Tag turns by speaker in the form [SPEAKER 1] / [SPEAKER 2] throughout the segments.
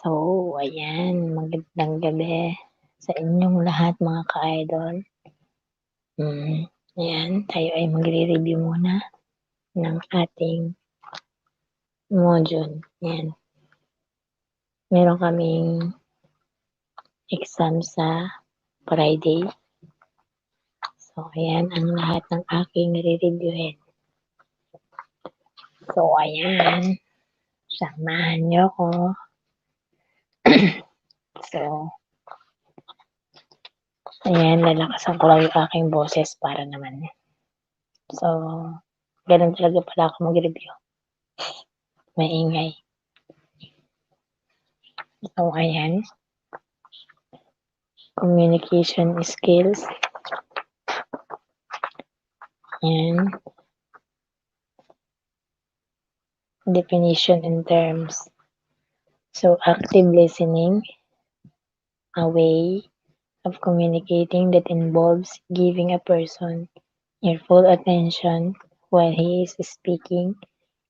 [SPEAKER 1] So, ayan, magandang gabi sa inyong lahat mga ka-idol. Ayan, tayo ay magre-review muna ng ating module. Ayan, meron kaming exam sa Friday. So, ayan ang lahat ng aking re-reviewin. So, ayan, samahan nyo ko. So, ayan, lalakasan ko lang yung aking boses para naman. So, ganun talaga pala ako mag-review. Maingay. So, ayan. Communication skills. And definition and terms. So, active listening, a way of communicating that involves giving a person your full attention while he is speaking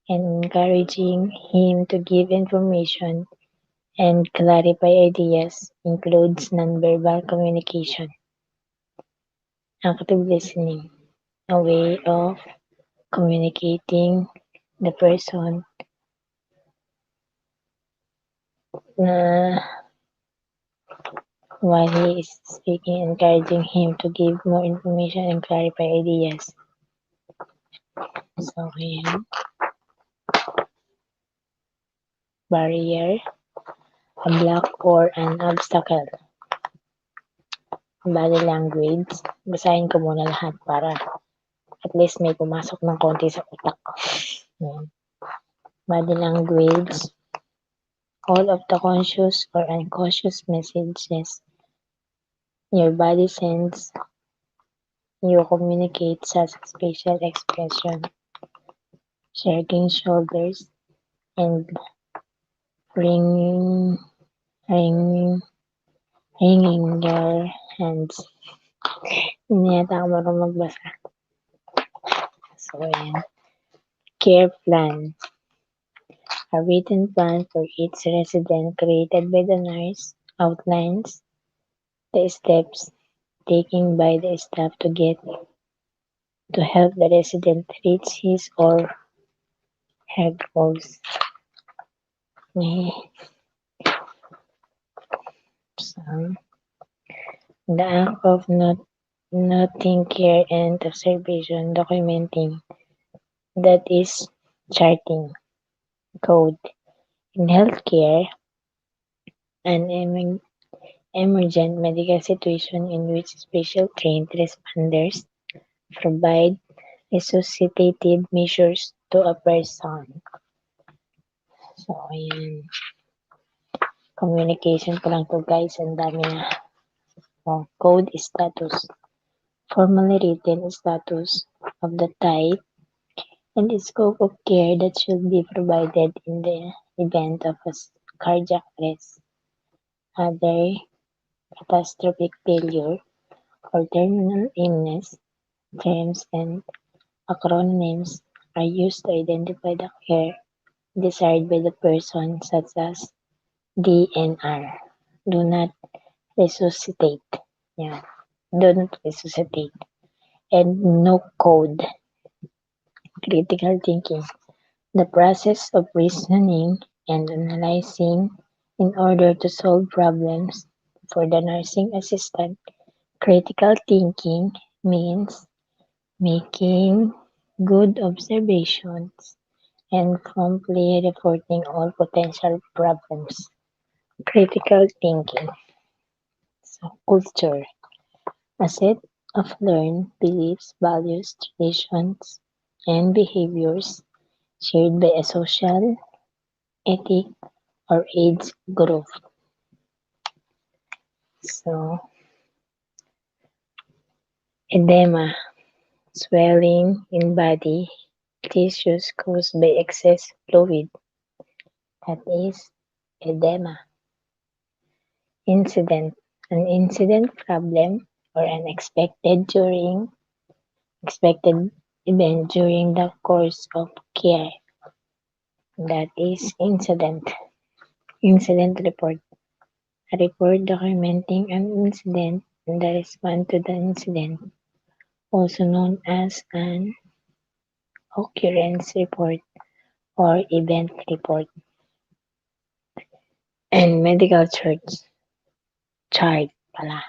[SPEAKER 1] and encouraging him to give information and clarify ideas, includes nonverbal communication. Active listening, a way of communicating the person while he is speaking, encouraging him to give more information and clarify ideas. So, ayan. Barrier, a block or an obstacle. Body language. Basahin ko muna lahat para at least may pumasok ng konti sa utak ko. Ayan. Body language. All of the conscious or unconscious messages your body sends you communicate such as facial expression, shrugging shoulders, and wringing your hands. Hindi yata ako marunong magbasa. So, ayan. Care plan. A written plan for each resident created by the nurse outlines the steps taken by the staff to help the resident reach his or her goals. So, the act of noting care and observation, documenting, that is charting. Code. In healthcare, an emergent medical situation in which special trained responders provide resuscitative measures to a person. So, ayan. Communication ko lang to guys. Ang dami na. Code status. Formally written status of the type and the scope of care that should be provided in the event of a cardiac arrest, other catastrophic failure, or terminal illness. Terms and acronyms are used to identify the care desired by the person, such as DNR. Do not resuscitate. Yeah. Do not resuscitate. And no code. Critical thinking. The process of reasoning and analyzing in order to solve problems for the nursing assistant. Critical thinking means making good observations and promptly reporting all potential problems. Critical thinking. So, culture. A set of learned beliefs, values, traditions, and behaviors shared by a social, ethnic, or age group. So, edema. Swelling in body tissues caused by excess fluid. That is edema. Incident. An incident, problem, or an expected event during the course of care. That is incident. Incident report. A report documenting an incident and the response to the incident, also known as an occurrence report or event report. And medical chart pala.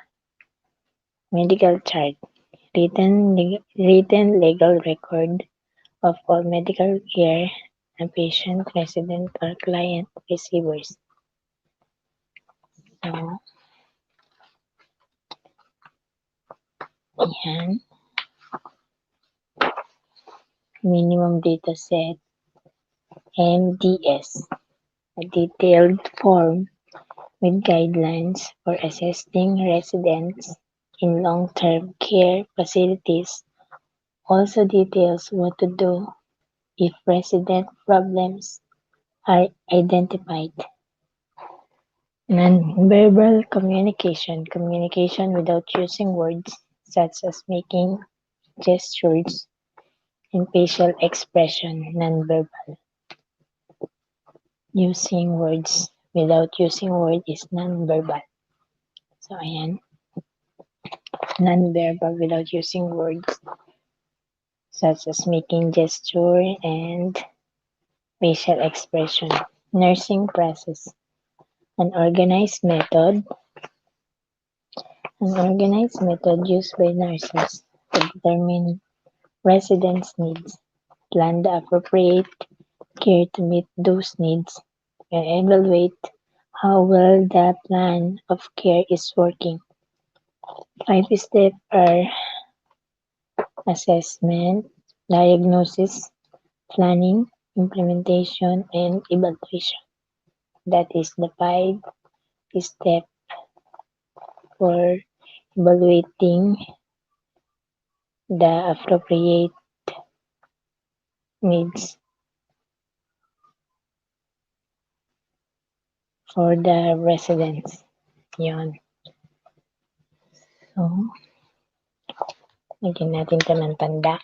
[SPEAKER 1] Medical chart. Written legal record of all medical care a patient, resident, or client receives. So, yan. Minimum data set, MDS. A detailed form with guidelines for assessing residents in long-term care facilities. Also details what to do if resident problems are identified. Non-verbal communication. Communication without using words such as making gestures and facial expression. Non-verbal. Using words without using words is non-verbal. So, ayan. Non-verbal without using words such as making gesture and facial expression. Nursing process. An organized method. An organized method used by nurses to determine residents' needs, plan the appropriate care to meet those needs, and evaluate how well the plan of care is working. 5 steps are assessment, diagnosis, planning, implementation, and evaluation. That is the 5 steps for evaluating the appropriate needs for the residents. Yon. So, lagyan natin ito ng tanda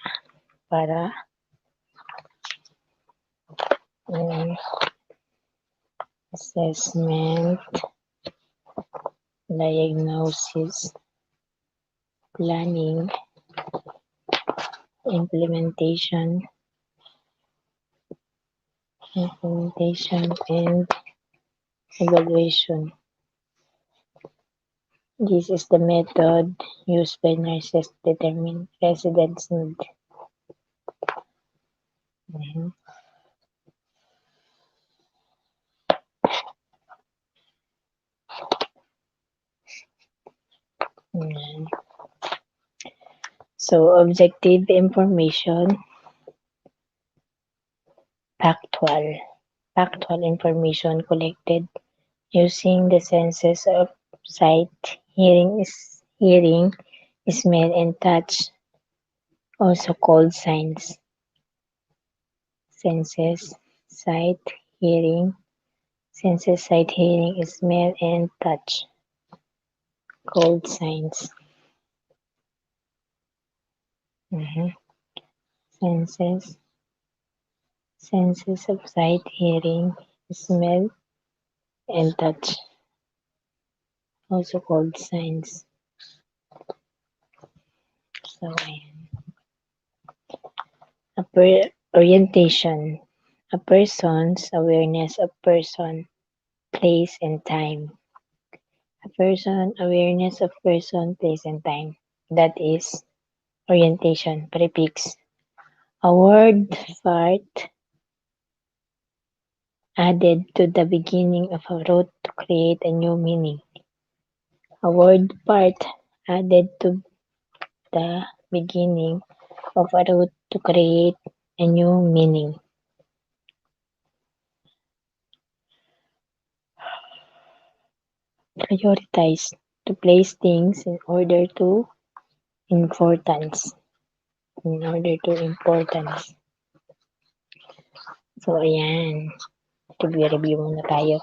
[SPEAKER 1] para assessment, diagnosis, planning, implementation, and evaluation. This is the method used by nurses to determine residents' need. Mhm. Ayan. So, objective information, factual. Factual information collected using the senses of sight, hearing, smell, and touch, also called signs. Senses, sight, hearing, smell, and touch, called signs. Mhm. Senses, senses of sight, hearing, smell, and touch, also called signs. So, orientation, a person's awareness of person, place, and time. A person awareness of person, place, and time. That is orientation, prefix. A word part added to the beginning of a root to create a new meaning. A word part added to the beginning of a root to create a new meaning. Prioritize, to place things in order to importance. In order to importance. So, ayan. Review muna tayo.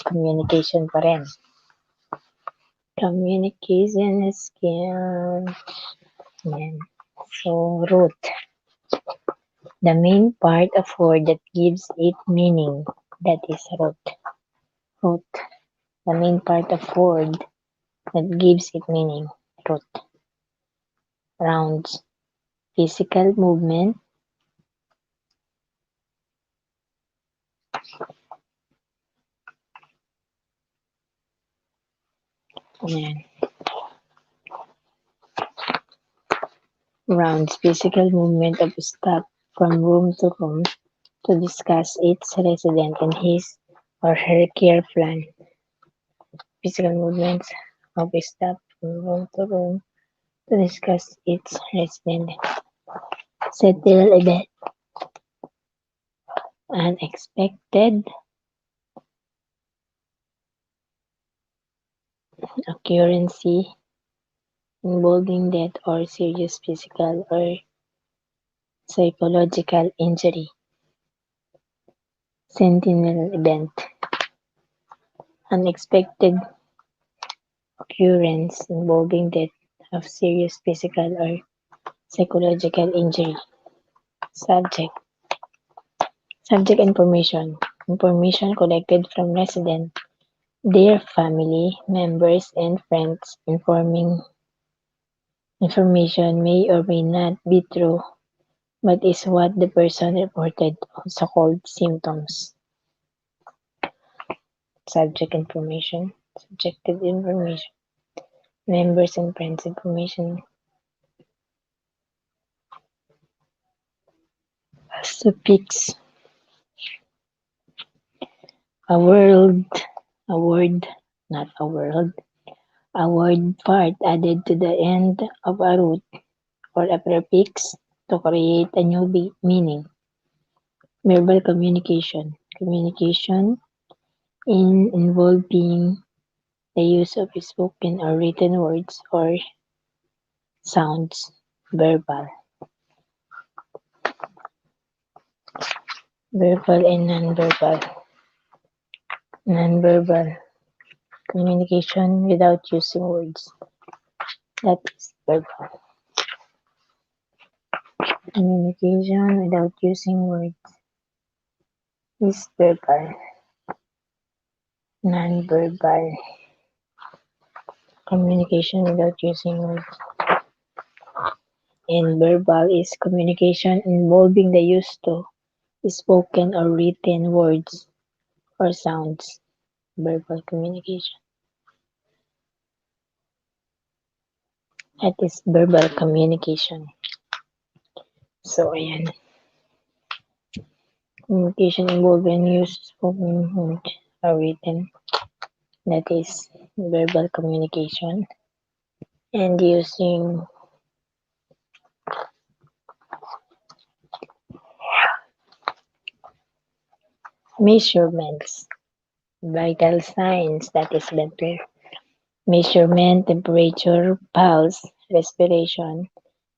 [SPEAKER 1] Communication pa rin. Communication skill. Ayan. So, root. The main part of word that gives it meaning. That is root. Root, the main part of word that gives it meaning. Root. Rounds, physical movement. Ayan. Rounds, physical movement of staff from room to room to discuss its resident and his or her care plan. Physical movements of staff from room to room to discuss its resident. Settle event. Unexpected occurrence involving death or serious physical or psychological injury. Sentinel event. Unexpected occurrence involving death of serious physical or psychological injury. Subject. Subject information. Information collected from residents, their family members and friends. Information may or may not be true, but is what the person reported also called symptoms. Subject information. Subjective information. Members and friends information. Suffix. A word, a word, not a word, a word part added to the end of a root or a prefix to create a new meaning. Verbal communication. Communication involving the use of spoken or written words or sounds. Verbal. Verbal and non-verbal. Non-verbal communication without using words. That is verbal. Communication without using words is verbal. Non-verbal communication without using words. And verbal is communication involving the use of spoken or written words or sounds. Verbal communication. That is verbal communication. So, ayan. Communication involving use of spoken words or written. That is verbal communication. And using measurements. Vital signs. That is better. Measurement, temperature, pulse, respiration,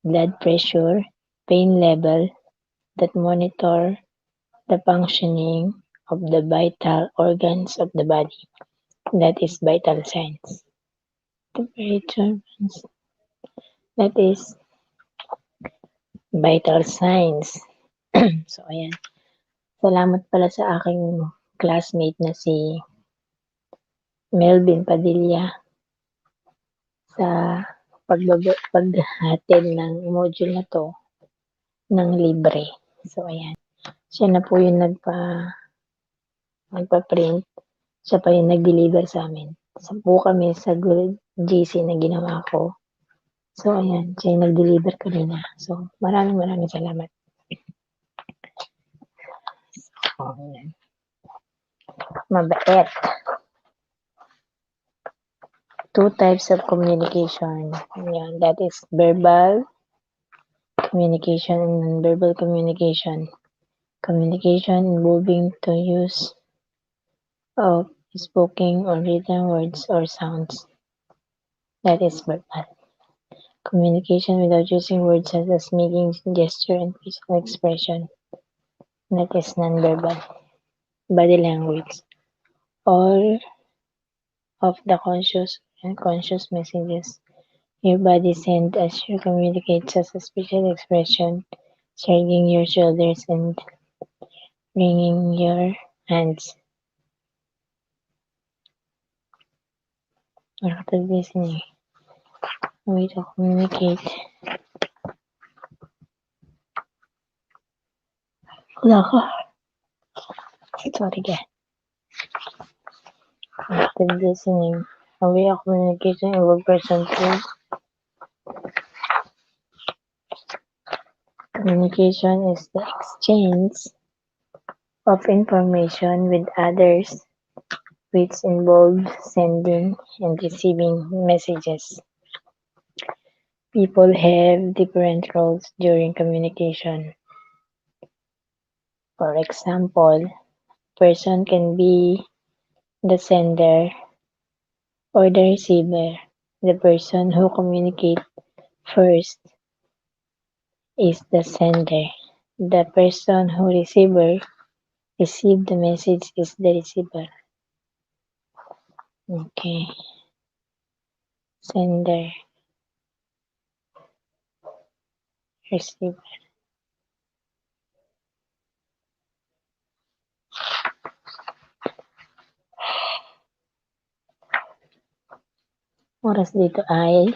[SPEAKER 1] blood pressure, pain level that monitor the functioning of the vital organs of the body. That is vital signs. Temperature, that is vital signs. So, ayan. Salamat pala sa aking classmate na si Melvin Padilla sa paghahatid ng module na to ng libre. So, ayan. Siya na po yung nagpa-print. Siya pa yung nag-deliver sa amin. 10 kami sa GC na ginawa ko. So, ayan. Siya yung nag-deliver kanina. So, maraming salamat. So, ayan. Mabait. 2 types of communication. Ayan. That is verbal communication and non-verbal communication. Communication involving the use of spoken or written words or sounds. That is verbal. Communication without using words such as making gesture and facial expression. That is non-verbal. Body language. All of the conscious and unconscious messages your body sends as you communicate, such as facial expression, shrugging your shoulders, and bringing your hands, or active listening, a way to communicate. Wala ka. Sorry guys. Active listening, a way of communication involves person to communication is the exchange of information with others, which involves sending and receiving messages. People have different roles during communication. For example, person can be the sender or the receiver. The person who communicates first is the sender. The person who receive the message is the receiver. Okay. Sender, receiver. Oras dito ay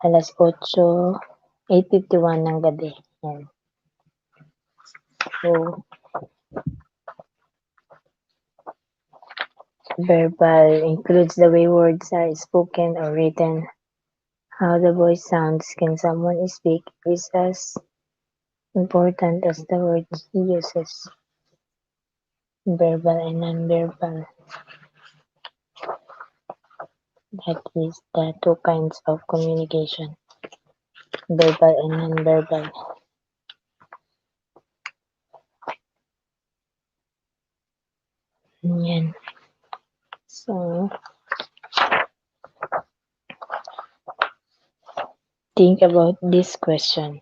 [SPEAKER 1] alas 8:51 ng gabi. Yan. So, verbal includes the way words are spoken or written. How the voice sounds when someone speaks is as important as the words he uses. Verbal and non-verbal. That is the two kinds of communication. Verbal and non-verbal. Yan. So, think about this question.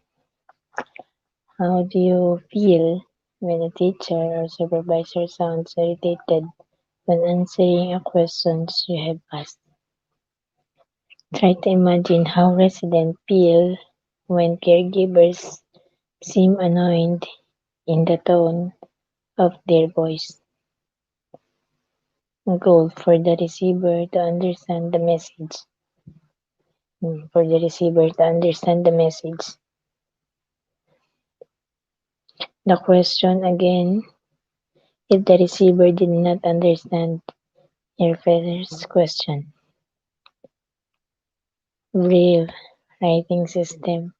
[SPEAKER 1] How do you feel when a teacher or supervisor sounds irritated when answering a question you have asked? Try to imagine how residents feel when caregivers seem annoyed in the tone of their voice. Goal for the receiver to understand the message. For the receiver to understand the message. The question again, if the receiver did not understand your first question. Braille writing system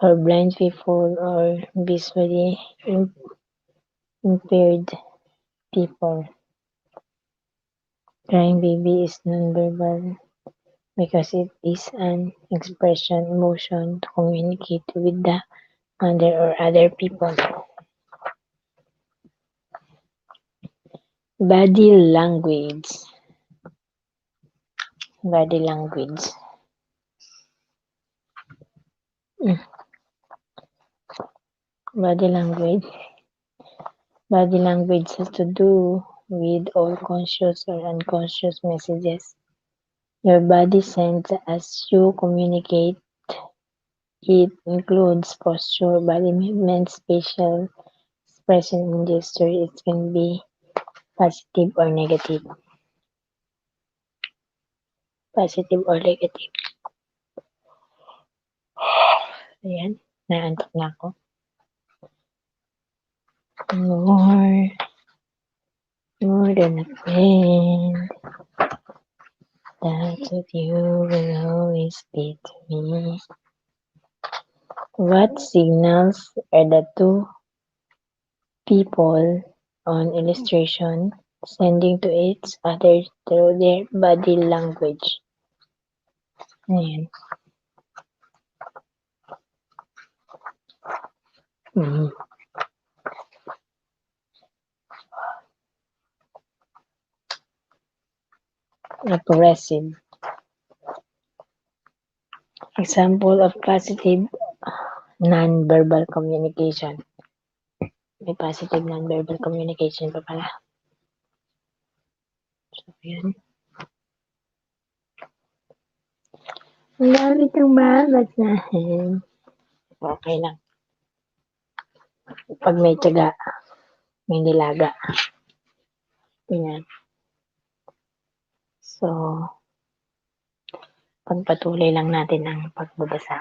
[SPEAKER 1] for blind people or visually impaired people. Crying baby is nonverbal because it is an expression, emotion to communicate with the mother or other people. Body language. Body language. Body language. Body language has to do with all conscious or unconscious messages your body sends as you communicate. It includes posture, body movements, facial expression, and gesture. It can be positive or negative. Positive or negative. Ayan, naantok na ako. More than a friend. That's what you will always be to me. What signals are the two people on illustration sending to each other through their body language? Ayan. Aggressive. Example of positive non-verbal communication. May positive non-verbal communication pa pala. So, yun. Ang dami kang babasahin. Okay lang. Pag may tiyaga. may nilaga. Ganyan. So, pagpatuloy lang natin ang pagbabasa.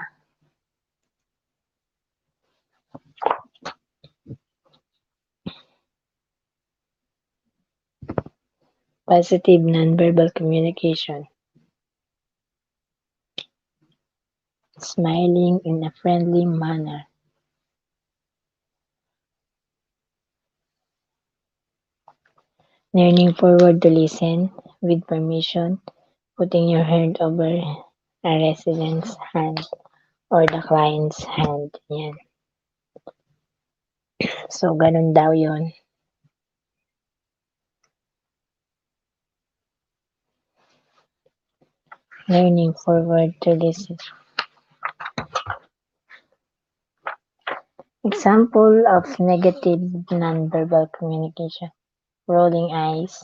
[SPEAKER 1] Positive nonverbal communication. Smiling in a friendly manner. Leaning forward to listen with permission, putting your hand over a resident's hand or the client's hand. Yan. So, ganun daw yon. Leaning forward to listen. Example of negative nonverbal communication. Rolling eyes,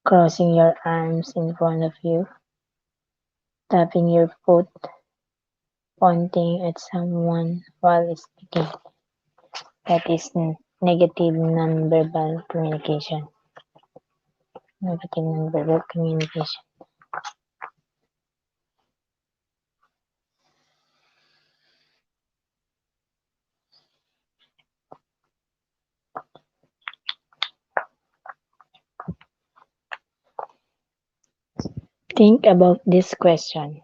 [SPEAKER 1] crossing your arms in front of you, tapping your foot, pointing at someone while speaking. That is negative nonverbal communication. Negative nonverbal communication. Think about this question.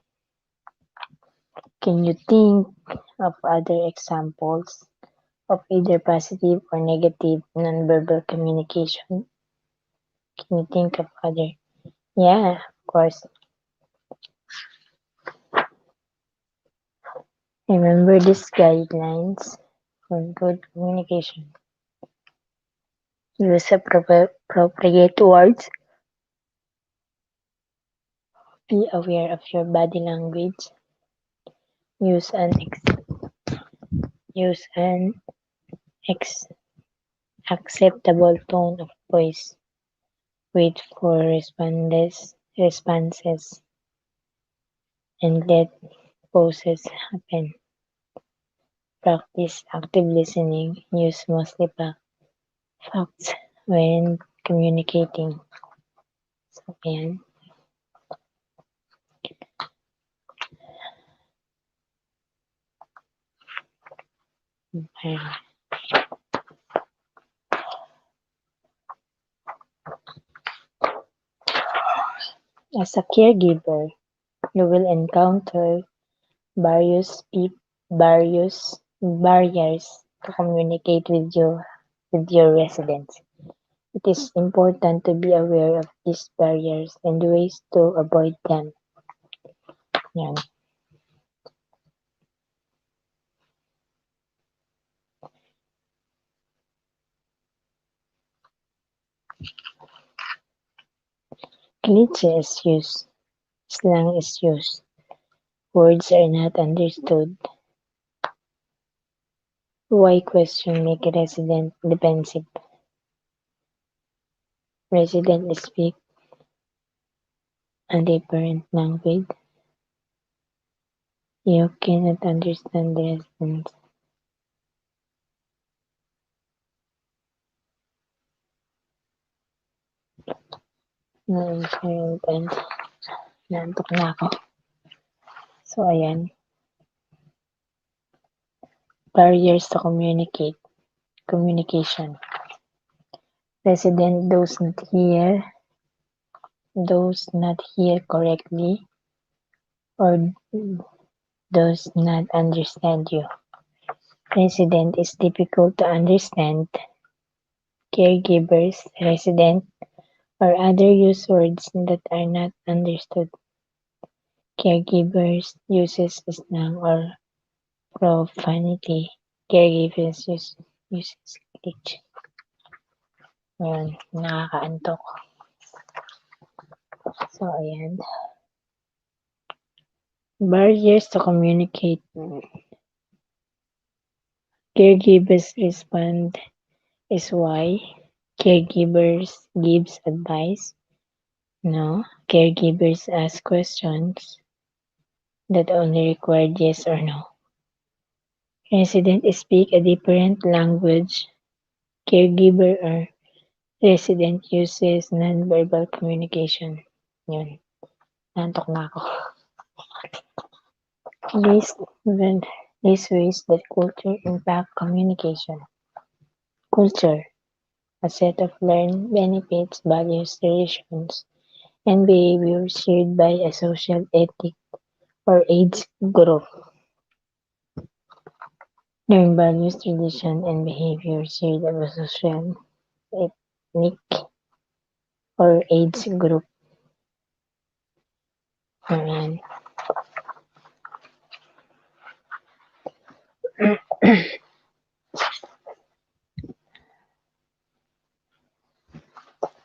[SPEAKER 1] Can you think of other examples of either positive or negative nonverbal communication? Can you think of other? Yeah, of course. Remember these guidelines for good communication. Use appropriate words. Be aware of your body language. Use an acceptable tone of voice. Wait for responses and let pauses happen. Practice active listening. Use mostly facts when communicating. So, ayan. Ayan. As a caregiver, you will encounter various barriers to communicate with your residents. It is important to be aware of these barriers and ways to avoid them. Yan. Cliché is used. Slang is used. Words are not understood. Why question make a resident defensive? Resident speak a different language. You cannot understand the residents. Nantok na ako. So, ayan. Barriers to communication. Resident does not hear correctly, or does not understand you. Resident is difficult to understand. Caregivers, resident, or other use words that are not understood. Caregivers uses slang or profanity. Caregivers uses glitch. Yan, nakakaantok. So, ayan. Barriers to communicate. Caregivers respond is why. Caregivers gives advice. No. Caregivers ask questions that only require yes or no. Residents speak a different language. caregiver or resident uses non-verbal communication. Yun, nantok na ako. List, list ways that culture impact communication. Culture, a set of learned benefits, values, traditions, and behaviors shared by a social ethic or age group. Learned values, tradition, and behaviors shared by a social, ethnic, or age group. Ayan.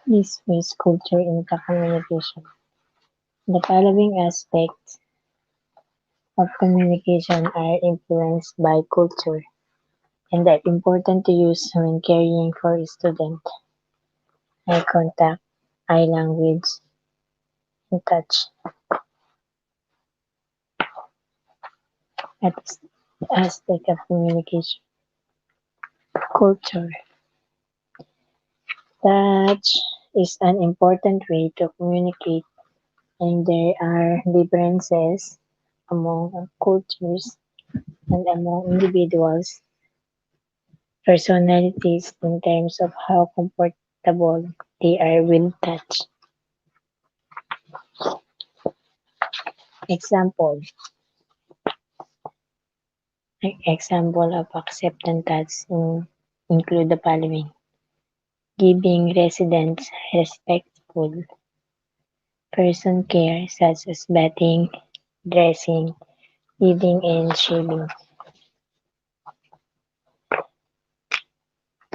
[SPEAKER 1] This ways culture into communication. The following aspects of communication are influenced by culture and are important to use when caring for a student. Eye contact, eye language, and touch. That is the aspect of communication. Culture. Touch is an important way to communicate, and there are differences among cultures and among individuals' personalities in terms of how comfortable they are with touch. Example example of acceptance touch include the following: giving residents respectful person care such as bathing, dressing, feeding, and shaving.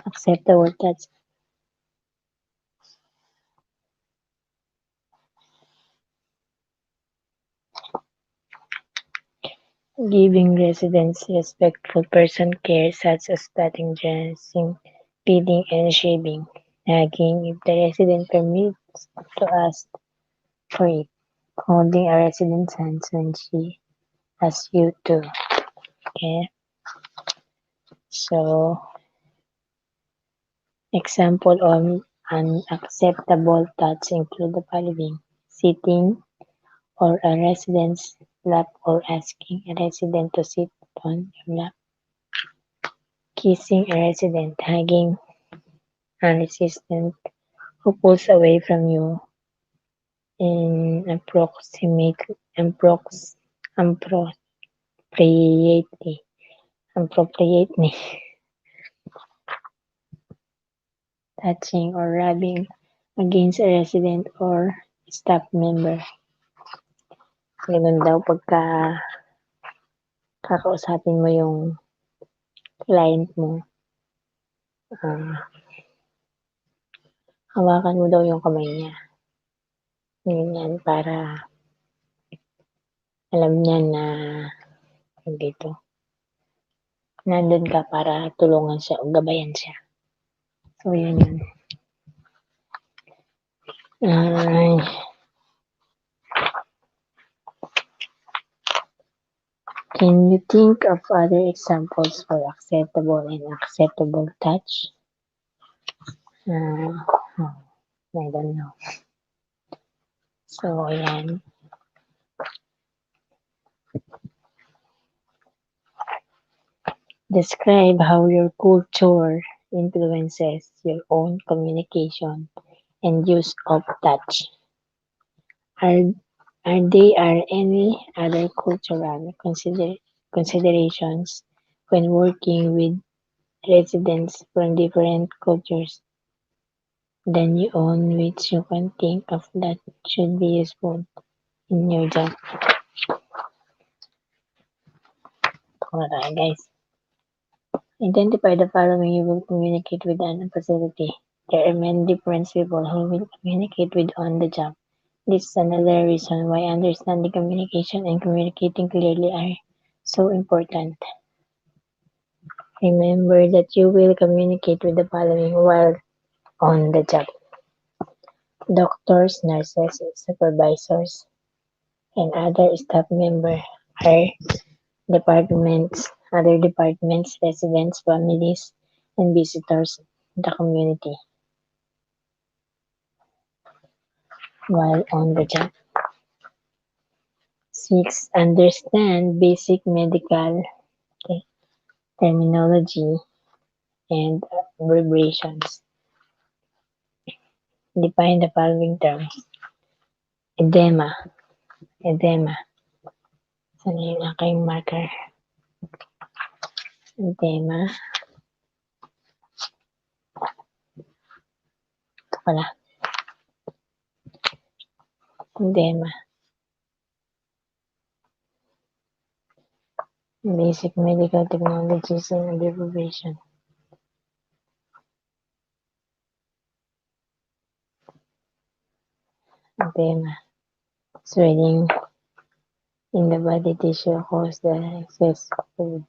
[SPEAKER 1] Acceptable touch. Giving residents respectful person care such as bathing, dressing, feeding, and shaving. Nagging if the resident permits to ask for it. Holding a resident's hands when she asks you to. Okay? So, example of unacceptable touch include the following: sitting or a resident's lap or asking a resident to sit on your lap, kissing a resident, hugging a resident who pulls away from you in appropriately, appropriately, touching or rubbing against a resident or staff member. Ganun daw pagka kakausapin mo yung client mo, hawakan mo daw yung kamay niya. Ganyan para alam niya na dito, nandun ka para tulungan siya o gabayan siya. So, yun yun. Ay, can you think of other examples for acceptable and acceptable touch? I don't know. So, ayan. Describe how your culture influences your own communication and use of touch. Are there any other cultural considerations when working with residents from different cultures than your own which you can think of that should be useful in your job? Alright, guys. Identify the following you will communicate with an facility. There are many different people who will communicate with on the job. This is another reason why understanding communication and communicating clearly are so important. Remember that you will communicate with the following while on the job: doctors, nurses, supervisors, and other staff members, are other departments, residents, families, and visitors. the community while on the job. 6. Understand basic medical terminology and abbreviations. Define the following terms. Edema. Edema. Saan yung aking marker? Edema. Ito pala. Edema. Basic medical technologies and abbreviation. Edema. Swelling in the body tissue caused the excess fluid.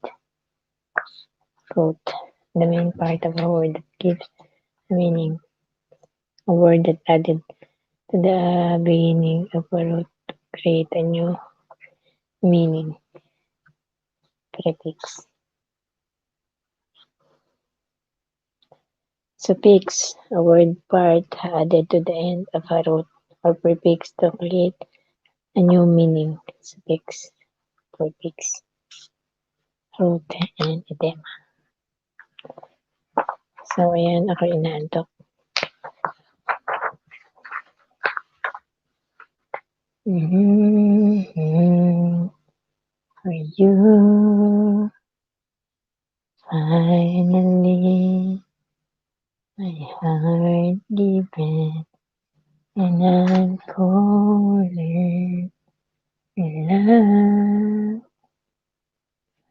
[SPEAKER 1] Root. The main part of a word that gives a meaning. A word that added to the beginning of a root to create a new meaning. Prefix. Suffix. A word part added to the end of a root or prefix to create a new meaning. Suffix. Prefix. Root and edema. So, ayan, ako inaantok. For you, finally, my heart given, and I'm calling love.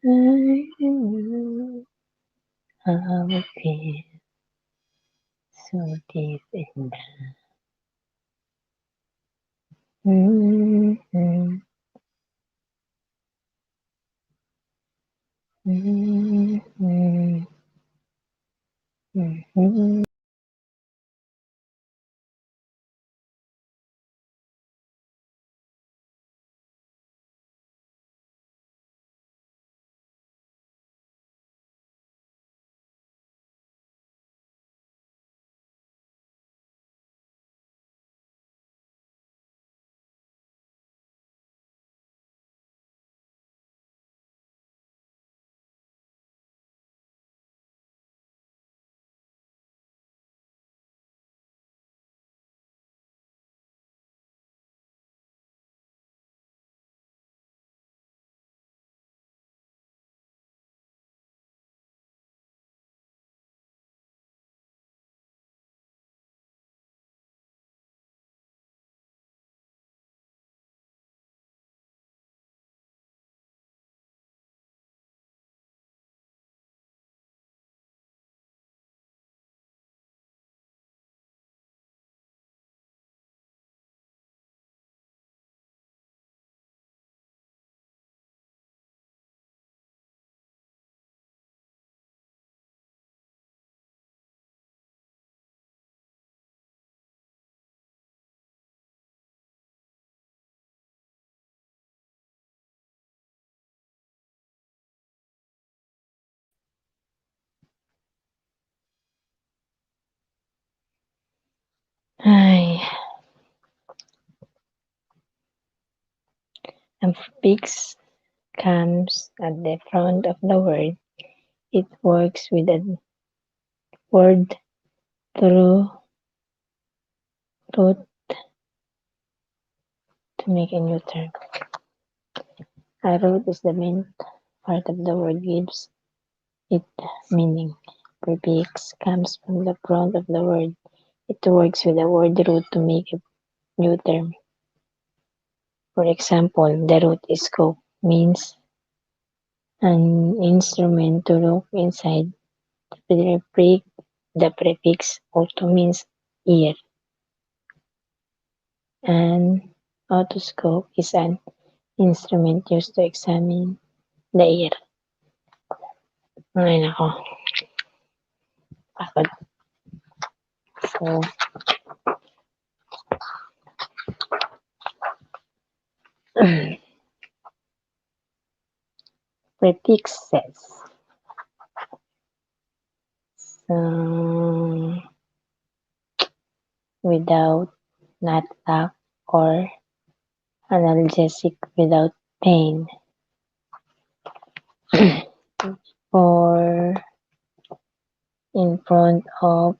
[SPEAKER 1] I know how it feels so deep in the Ay, ang prefix comes at the front of the word. It works with a word through root to make a new term. A root is the main part of the word gives it meaning. Prefix comes from the front of the word. It works with the word root to make a new term. For example, the root scope means an instrument to look inside. The prefix also means ear. An otoscope is an instrument used to examine the ear. Ay, nako. Pagod. So, prefixes. So, without not lack or analgesic without pain. Or in front of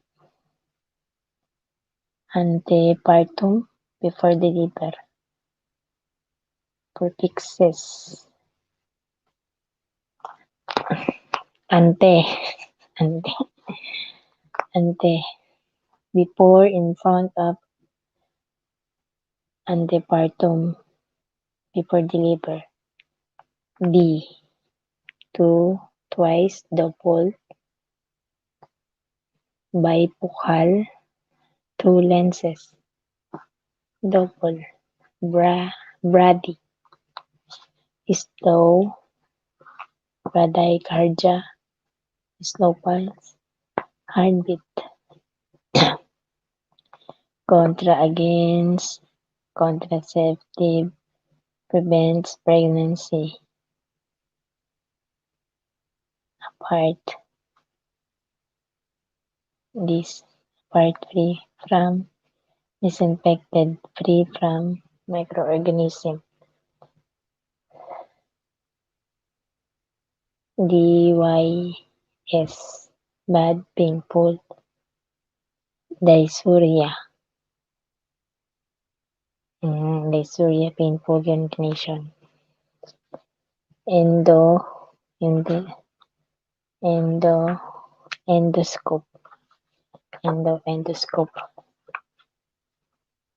[SPEAKER 1] antepartum before deliver. Prefixes. Ante. Ante. Ante. Before, in front of, antepartum, before deliver. D. Two, twice, double, bifocal, two lenses, double, brady, slow, bradycardia, slow pulse, heartbeat. Contra against, contraceptive, prevents pregnancy. Apart, this part free from, disinfected, free from microorganism. DYS, bad, painful, dysuria. Dysuria, painful urination. Endo, endo, endo, endoscope. Endoscope.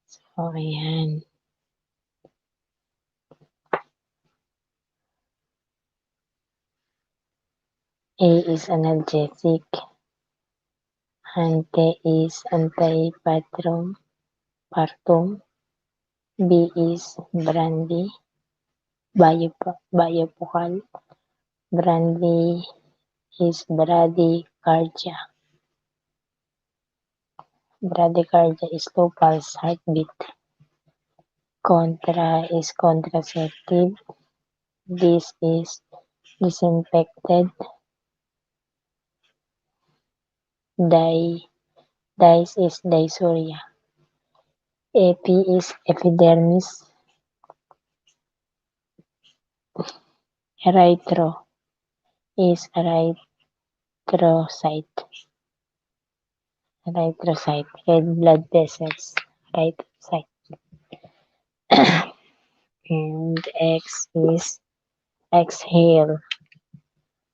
[SPEAKER 1] So, ayan. A is analgesic. Ante is antipartum. B is brandy. Biofocal. Brandy is bradycardia. Bradycardia is low pulse heartbeat. Contra is contraceptive. This is disinfected. Dys is dysuria. Epi is epidermis. Erythro is erythrocyte. Erythrocyte, red blood vessels. Erythrocyte. And X is exhale,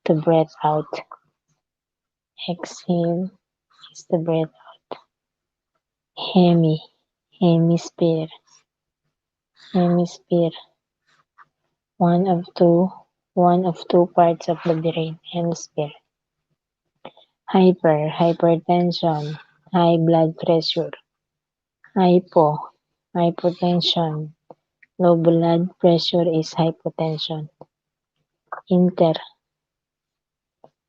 [SPEAKER 1] to breathe out. Exhale is to breathe out. Hemisphere. Hemisphere. One of two parts of the brain. Hemisphere. Hypertension, high blood pressure. Hypotension, low blood pressure is hypotension. Inter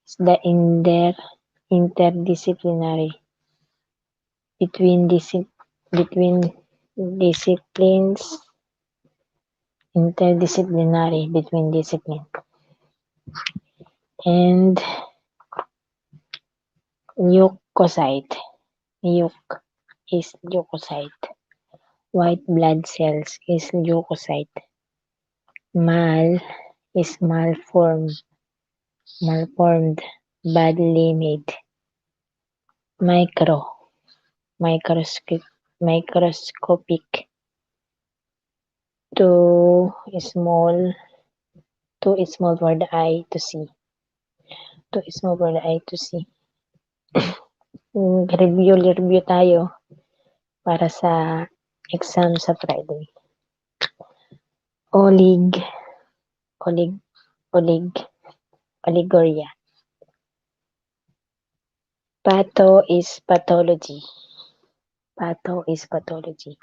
[SPEAKER 1] is the interdisciplinary, between disciplines, interdisciplinary, between discipline. And leukocyte. Leuk is leukocyte. White blood cells is leukocyte. Mal is malformed, badly made. Microscopic, too small for the eye to see. Review tayo para sa exam sa Friday. Oligoria. Patho is pathology. Pathology.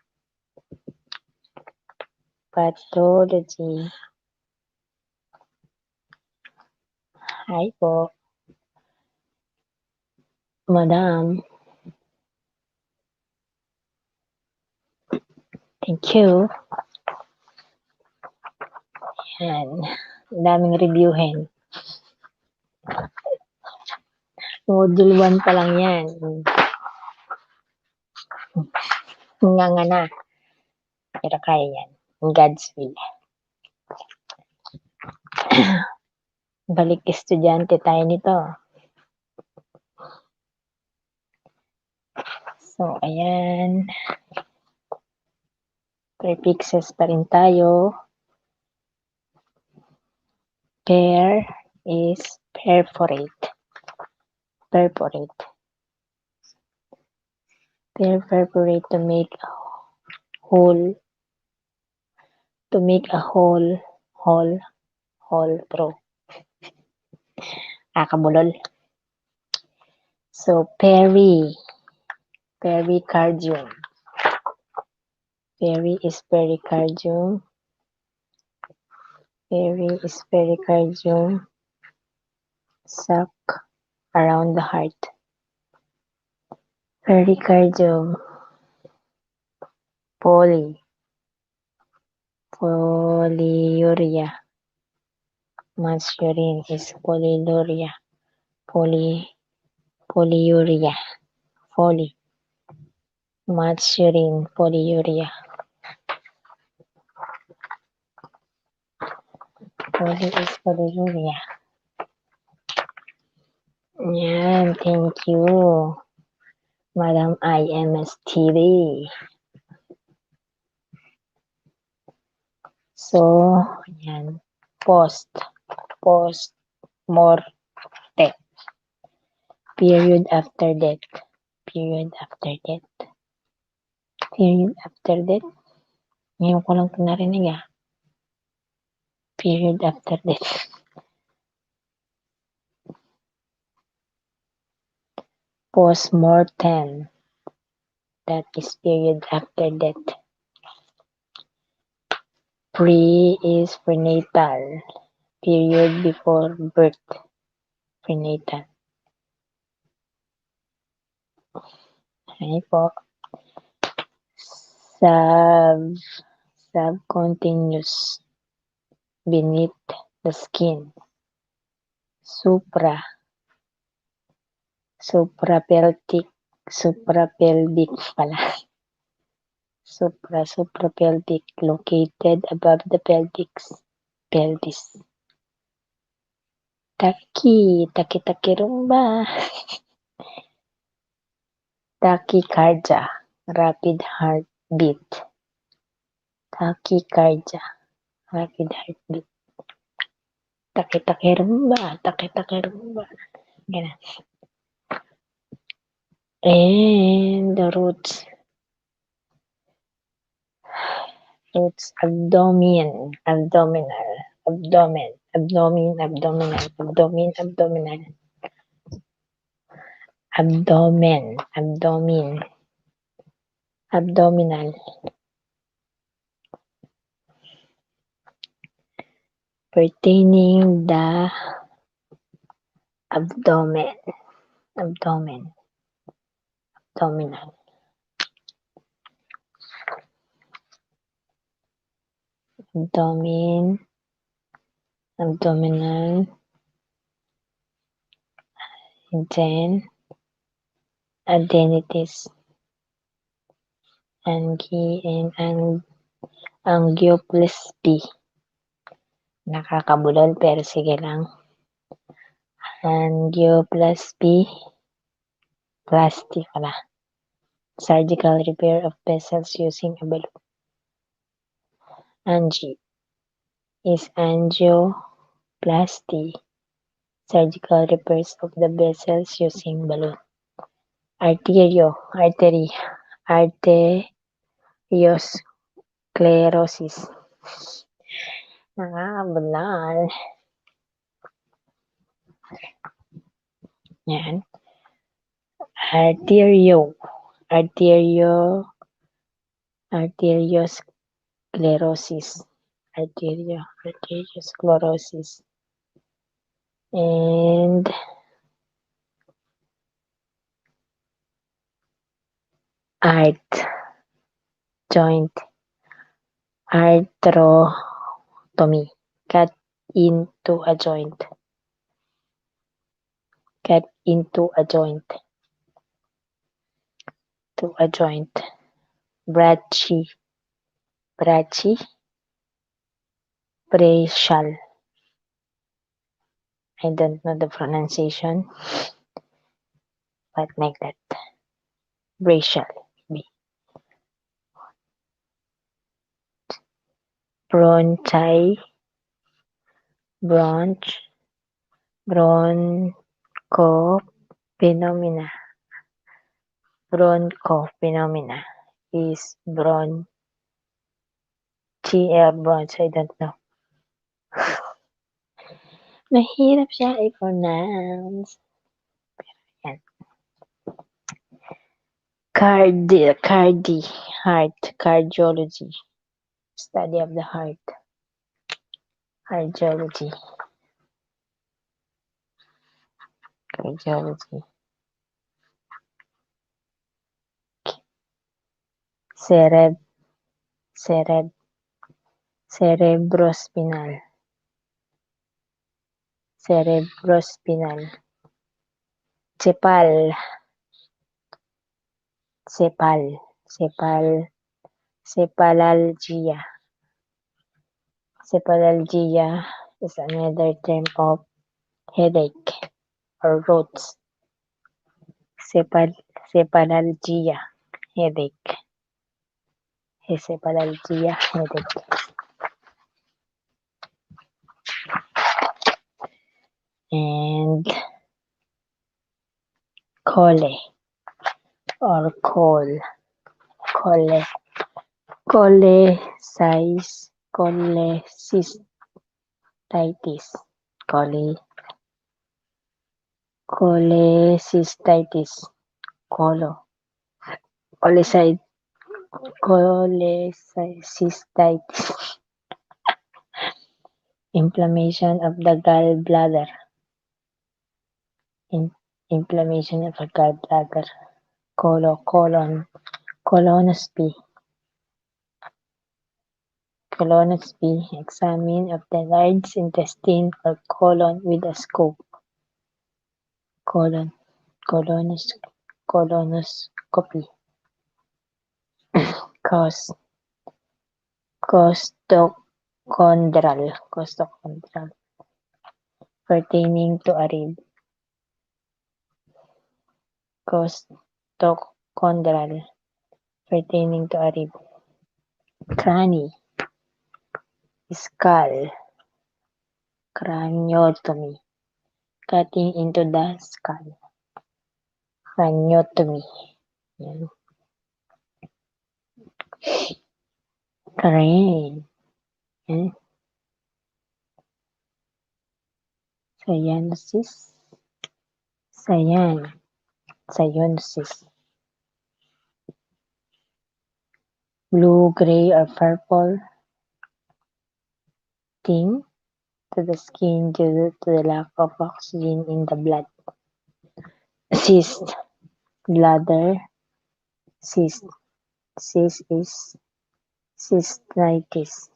[SPEAKER 1] Hi po. Madam. Thank you. Yan. Daming reviewin. Module 1 pa lang yan. Nga na. Pero kaya yan. God's will. Balik estudyante tayo nito. So, ayan. Prefixes pa rin tayo. Per is perforate. Perforate. Perforate to make a hole. To make a hole through. Kabulol. So, pericardium. Peri is pericardium. Peri is pericardium. Sac around the heart. Pericardium. Polyuria. Much urine is polyuria. Polyuria. Much urine, polyuria. Poly is polyuria. Yan, thank you. Madam IMSTV. So, yan. Post-morte. Period after death. Period after death. Period after death. Ngayon ko lang ito narinig Period after death. Post-mortem. That is period after death. Pre is prenatal. Period before birth. Prenatal. Ay po. Subcutaneous. Beneath the skin. Suprapelvic pala. Suprapelvic. Located above the pelvis. Taki rumba. Tachycardia. Rapid heartbeat. Tachycardia. Rapid heartbeat. Taki rumba. Ganun. And the roots. Abdomen. Abdominal. Pertaining the abdomen. Abdominal. Abdominal. And then adenitis. Angioplasty. Nakakabulol pero sige lang. Angioplasty. Plasty pala. Surgical repair of vessels using a balloon. Angi is angioplasty. Surgical repairs of the vessels using balloon. Arteriosclerosis. Nakakabulol. Yan. Arteriosclerosis. And joint arthrotomy. Cut into a joint. To a joint. Brachy, brachial. I don't know the pronunciation, but like that. Brachial. Bronchi, bronch, bronchophenomena. Bronchophenomena is bronch, bronch, I don't know. Mahirap siya i-pronounce. Yan. Heart, cardiology. Study of the heart. Cardiology. Cerebrospinal. Cephallalgia. Cephallalgia is another term of headache or rots. Cephallalgia, headache. Cephallalgia, headache. And cholecystitis. Cholecystitis. Cholecystitis. Inflammation of the gallbladder. Inflammation of the gallbladder. Colonoscopy. Examine of the large intestine or colon with a scope. Colonoscopy. Costochondral. Pertaining to a rib. Costochondral. Pertaining to a rib. Crani. Skull. Craniotomy. Cutting into the skull. Craniotomy. Yan. Crane. Yan. Cyanosis. Blue, gray, or purple tint to the skin due to the lack of oxygen in the blood. Cyst. Bladder. Cyst is cystitis.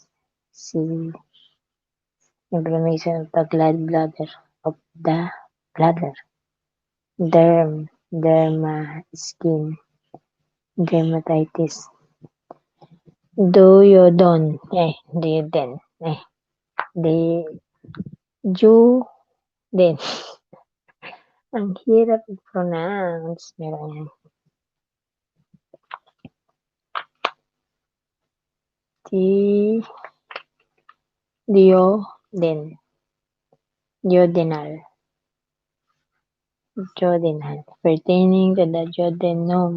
[SPEAKER 1] Inflammation of the gallbladder of the bladder. Skin. Dermatitis. Duoden. Ang hirap i-pronounce. Meron yan. Duodenal. Pertaining to the duodenum,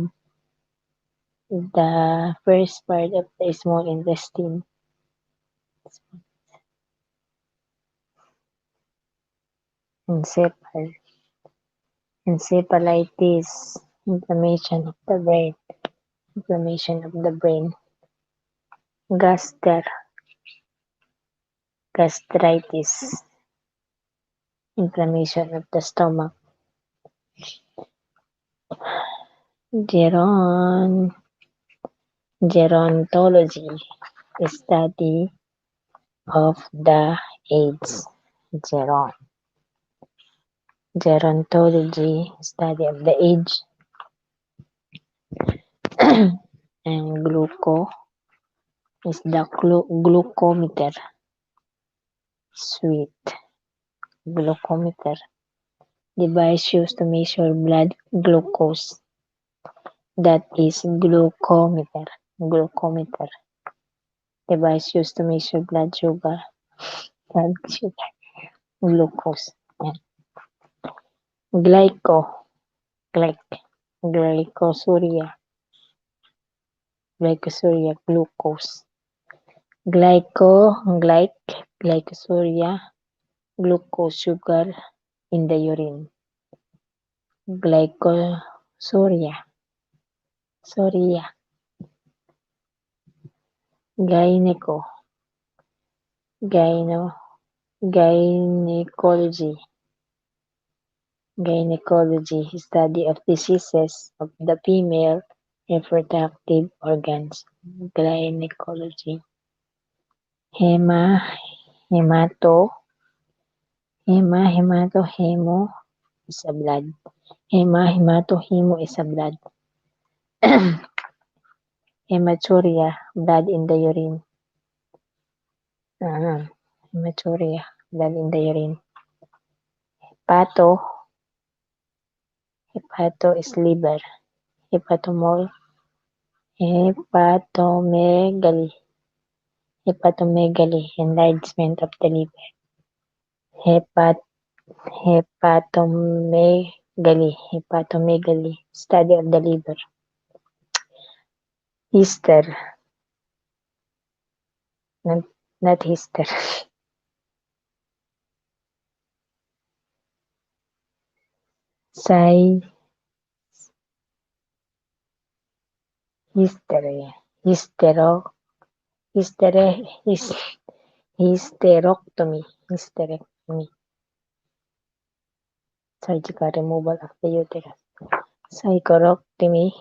[SPEAKER 1] the first part of the small intestine. Encephalitis. Inflammation of the brain. Gastritis. Inflammation of the stomach. Gerontology. Study of the AIDS. Gerontology. Study of the age. and gluco is the glucometer. Sweet. Glucometer. Device used to measure blood glucose. That is glucometer. Glucometer. Device used to measure blood sugar. Blood sugar. Glucose. Yan. Glycosuria. Glucose. Glycosuria, glucose, sugar in the urine. Glycosuria. Gynecology. Gynecology, study of diseases of the female reproductive organs. Gynecology. Hemo is a blood. Hemo is a blood. Hematuria, blood in the urine. Hematuria, blood in the urine. Hepato is liver. Hepatomegaly, enlargement of the liver. Hepatomegaly, study of the liver. Hister, not hister. Hysterectomy. Surgical removal of the uterus. Psycherectomy.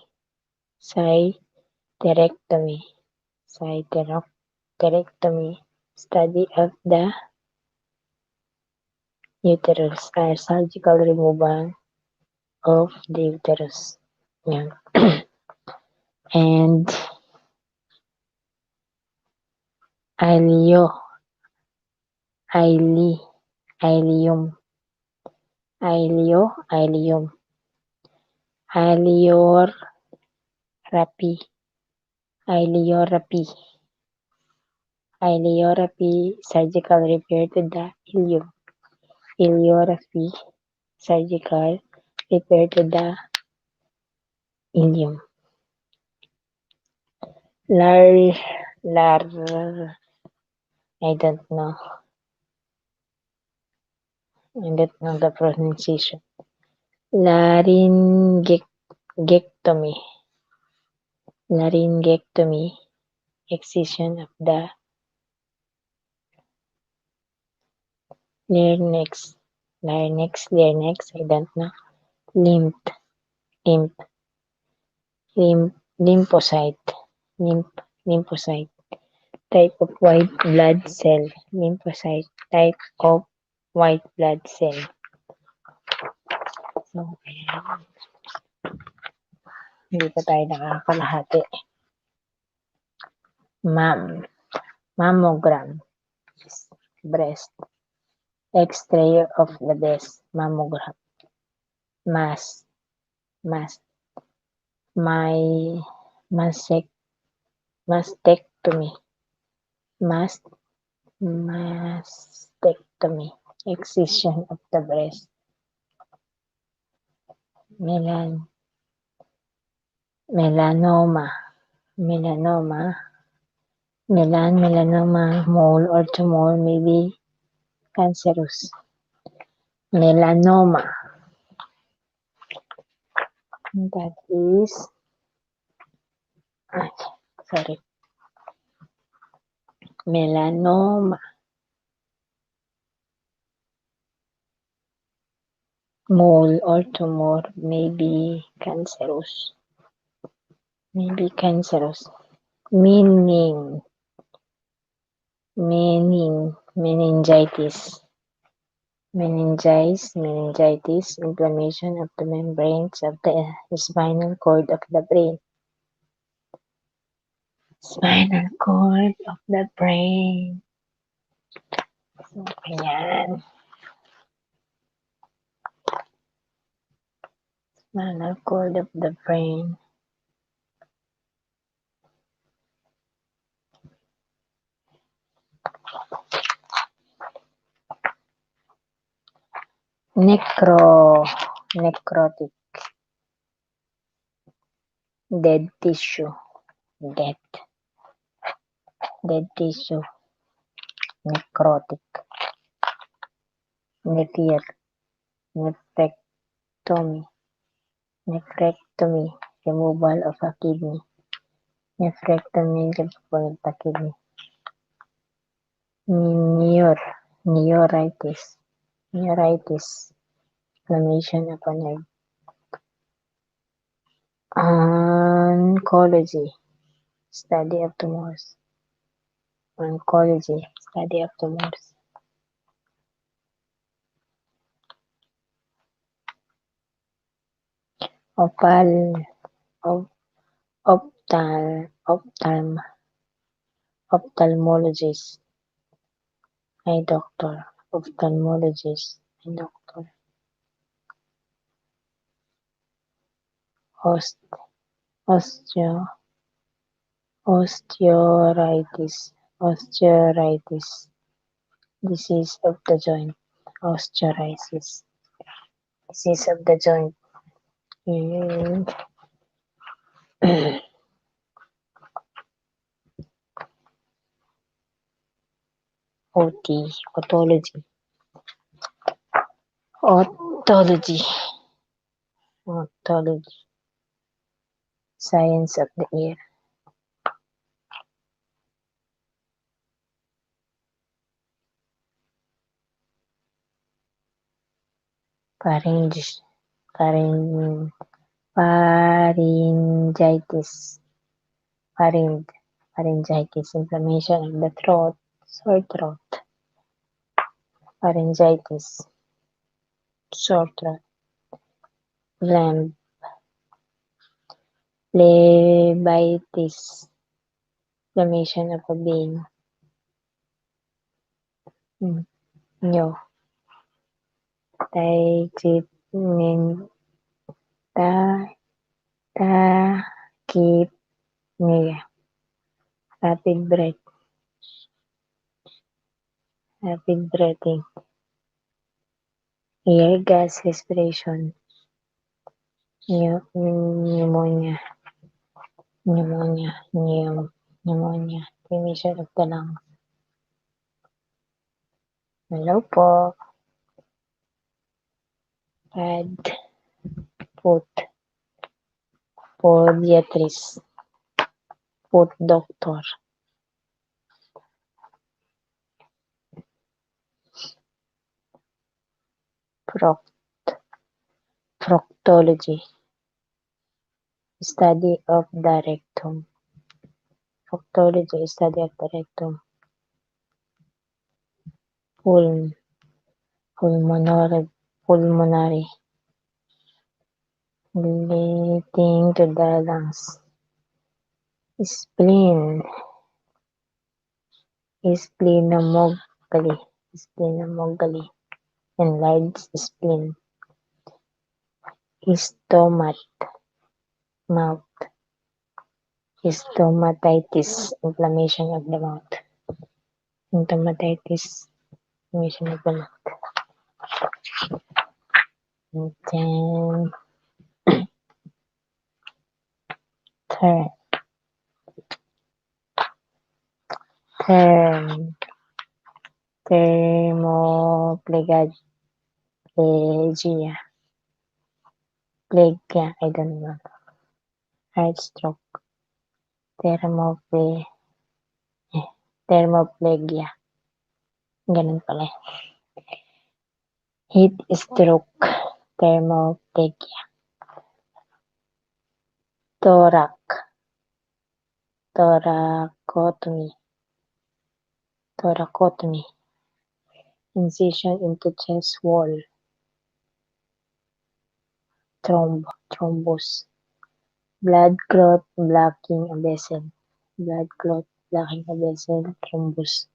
[SPEAKER 1] Study of the uterus, surgical removal of the uterus. Yan. And ileum. Ileorrhapy, surgical repair to the ileum. Ileorrhapy, surgical repair to the ileum. I don't know the pronunciation. Laryngectomy, excision of the larynx, I don't know. Lymphocyte, type of white blood cell. Lymphocyte, type of white blood cell. So, hindi pa tayo nakakalahati. Mammogram, breast. X-ray of the breast, mammogram. Mastectomy, excision of the breast. Melanoma, mole or tumor may be cancerous. Melanoma, that is, melanoma. Mole or tumor may be cancerous. Meningitis, inflammation of the membranes of the spinal cord of the brain. Spinal cord of the brain. So, ayan. Spinal cord of the brain. Necrotic. Dead tissue. Dead tissue. Necrotic. Nephrectomy. Removal of a kidney. Nephrectomy, removal of the kidney. Neuritis. Inflammation of a nerve. Oncology. Study of tumors. Ophthalmologist. Eye doctor. Ophthalmologist. Eye doctor. Osteoarthritis. Disease of the joint. Disease of the joint. And otology. Science of the ear. Pharyngitis. Inflammation of the throat. Sore throat. Pharyngitis. Sore throat. Phlebitis. Inflammation of a vein. Tachypnea. Rapid breathing. Air gas respiration. Pneumonia. Inflammation of the lungs. Hello po. Foot. Podiatrist. Foot doctor. Proctology. Study of the rectum. Pulmonary. Relating to the lungs. Splenomegaly. Enlarged spleen. Stomatitis. Inflammation of the mouth. And then thermoplegia. I don't know. Heart stroke. Thermoplegia. Ganun pala. Heat stroke. Thermoplegia. Thoracotomy. Incision into chest wall. Thrombus. Blood clot blocking a vessel. blood clot, blocking a vessel, thrombus.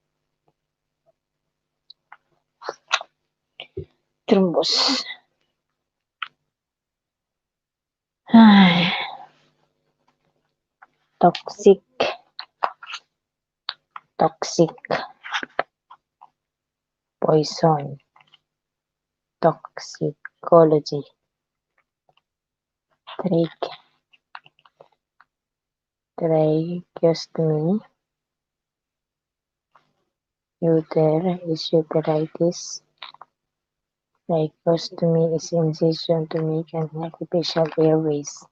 [SPEAKER 1] Thrombus. Ay, toxic, toxic, poison, toxicology, tracheostomy, uteritis. Tracheostomy is incision to make an artificial airways.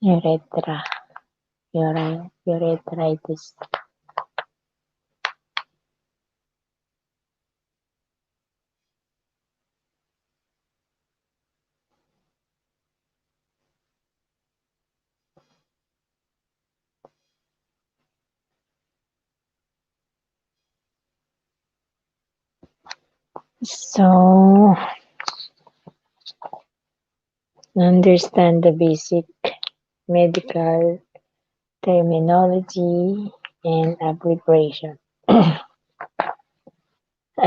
[SPEAKER 1] Urethritis. So, understand the basic medical terminology and abbreviation. A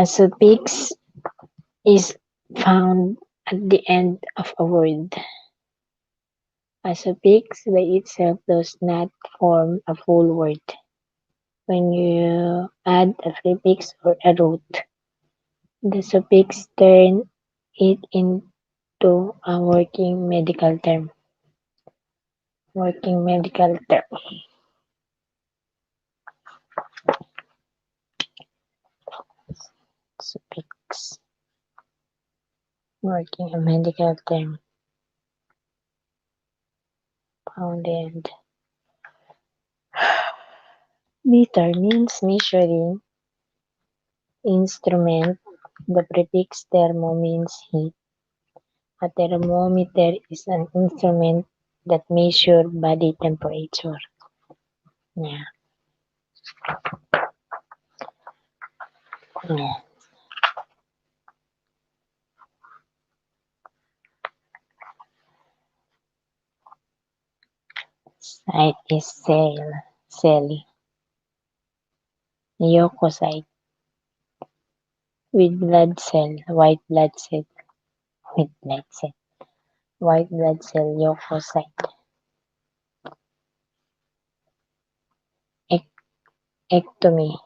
[SPEAKER 1] suffix is found at the end of a word. A suffix by itself does not form a full word. When you add a prefix or a root, the suffix turns it into a working medical term. Suffix. Working a medical term. Pounded. Meter means measuring instrument. The prefix thermo means heat. A thermometer is an instrument that measures body temperature. Yeah. Yeah. Site is cell. Leukocyte. With blood cell. White blood cell. White blood cell. Leukocyte. Ectomy.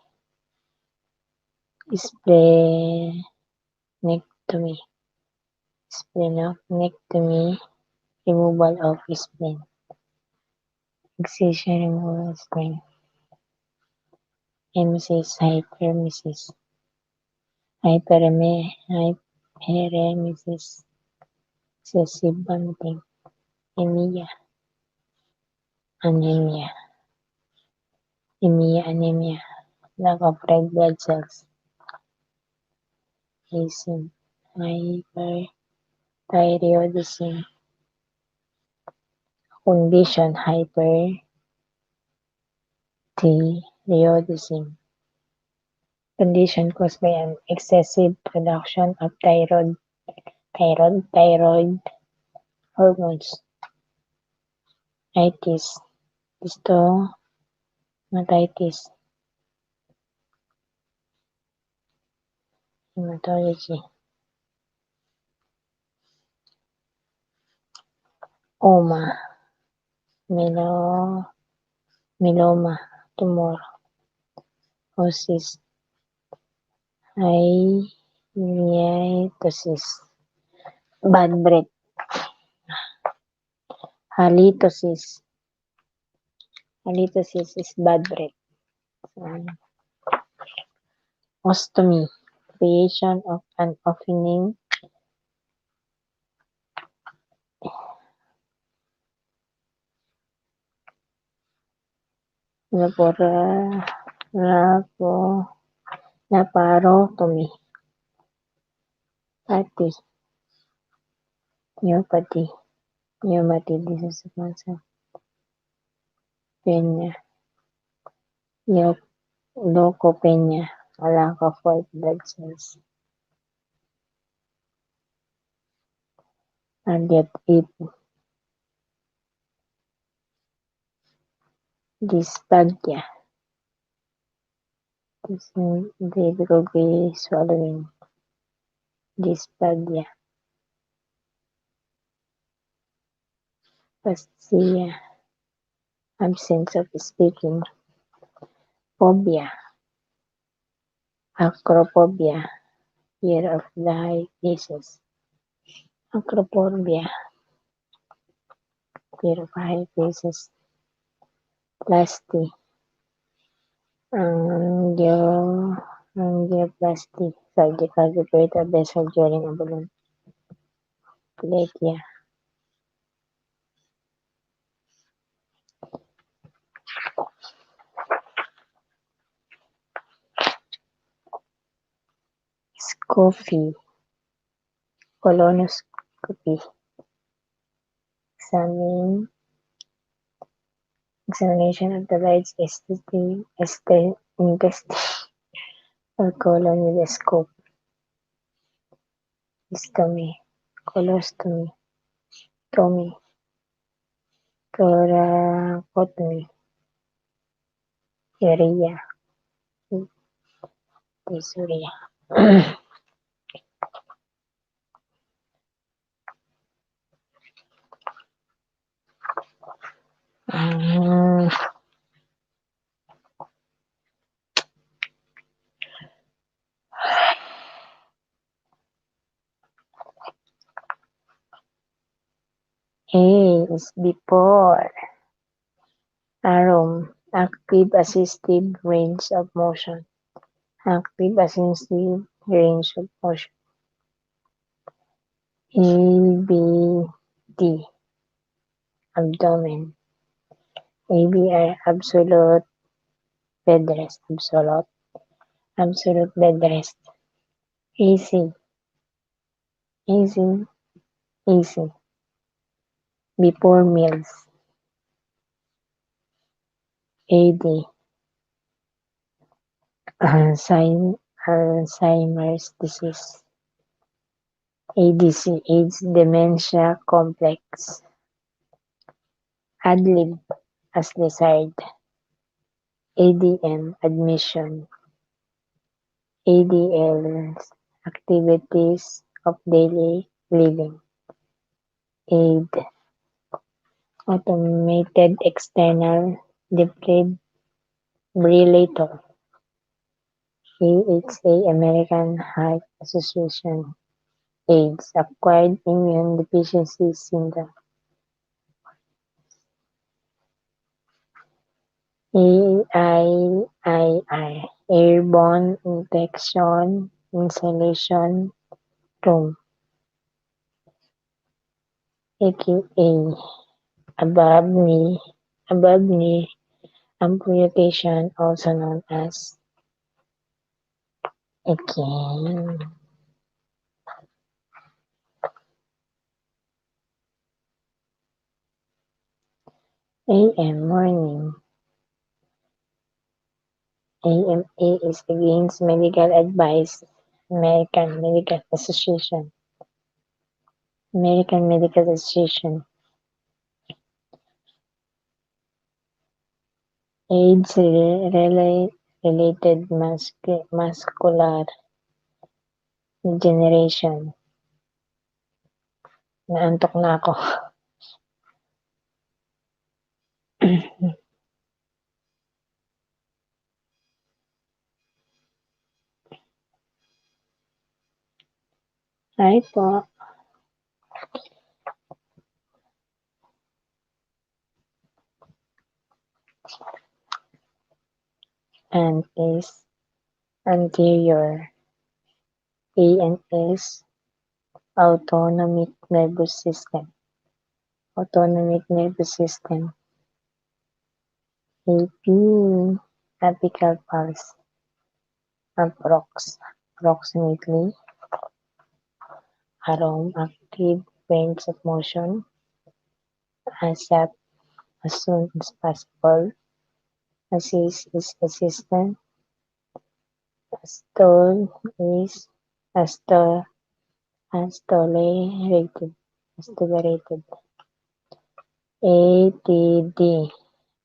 [SPEAKER 1] Splenectomy. Splenectomy. Removal of spleen. Excision, removal of spleen. Emesis, hyperemesis. Hyperemesis. Excessive vomiting. Anemia. Lack of red blood cells. Hypothyroidism. Hyperthyroidism. Condition hyperthyroidism. Condition caused by an excessive production of thyroid hormones. Itis. Stomatitis. Hematology. Myeloma. Tumor. Osis. Halitosis. Bad breath. Halitosis is bad breath. Ostomy. Creation of an opening laparotomy. Pneumatic. This is the concept. Penia. Leukopenia. A lack of white blood cells. And yet Dysphagia. Difficulty swallowing. Dysphagia. Aphasia. Absence of speaking. Phobia. Acrophobia. Fear of the high places. Acrophobia. Fear of high places. Plasty. Angioplasty. Surgical repair of vessel during a balloon. Plegia. Scopy. Colonoscopy. Examination of the right intestine or colon with a scope. Istomy. Colostomy. Tomy. Thoracotomy. Urea. Dysuria. A is before. Arum. Active assistive range of motion. Active assistive range of motion. ABD. Abdomen. ABR. Absolute bed rest. Absolute bed rest. AC. AC. AC. Before meals. AD. Alzheimer's disease. ADC. AIDS dementia complex. Ad-lib as desired. ADM admission. ADL activities of daily living. AID automated external defibrillator. AHA American Heart Association. AIDS acquired immune deficiency syndrome. AIIR airborne infection inhalation room. AQA above knee amputation, also known as again. AM morning. AMA is against medical advice. American Medical Association. American Medical Association. AIDS related muscular degeneration. Naantok na ako. Hi po. And is anterior. ANS autonomic nervous system. Autonomic nervous system. AP apical pulse. Approximately. Around active range of motion. ASAP as soon as possible. Assist is assistant. Stall is tolerated. ATD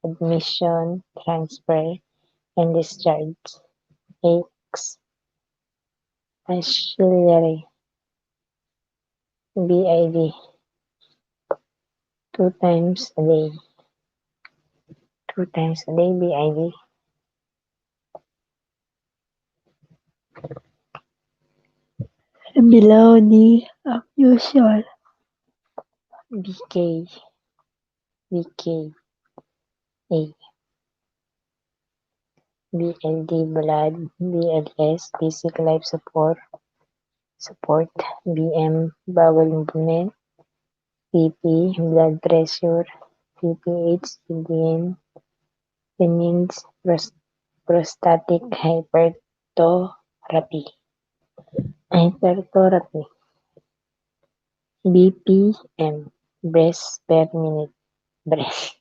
[SPEAKER 1] admission, transfer, and discharge. X. Auxiliary. BID. 2 times a day. 2 times a day BID.
[SPEAKER 2] Below the usual.
[SPEAKER 1] BK. BKA. BLD blood. BLS basic life support. BM bowel movement. BP blood pressure. PPH Benign prostatic hypertrophy. BPM breaths per minute. Breath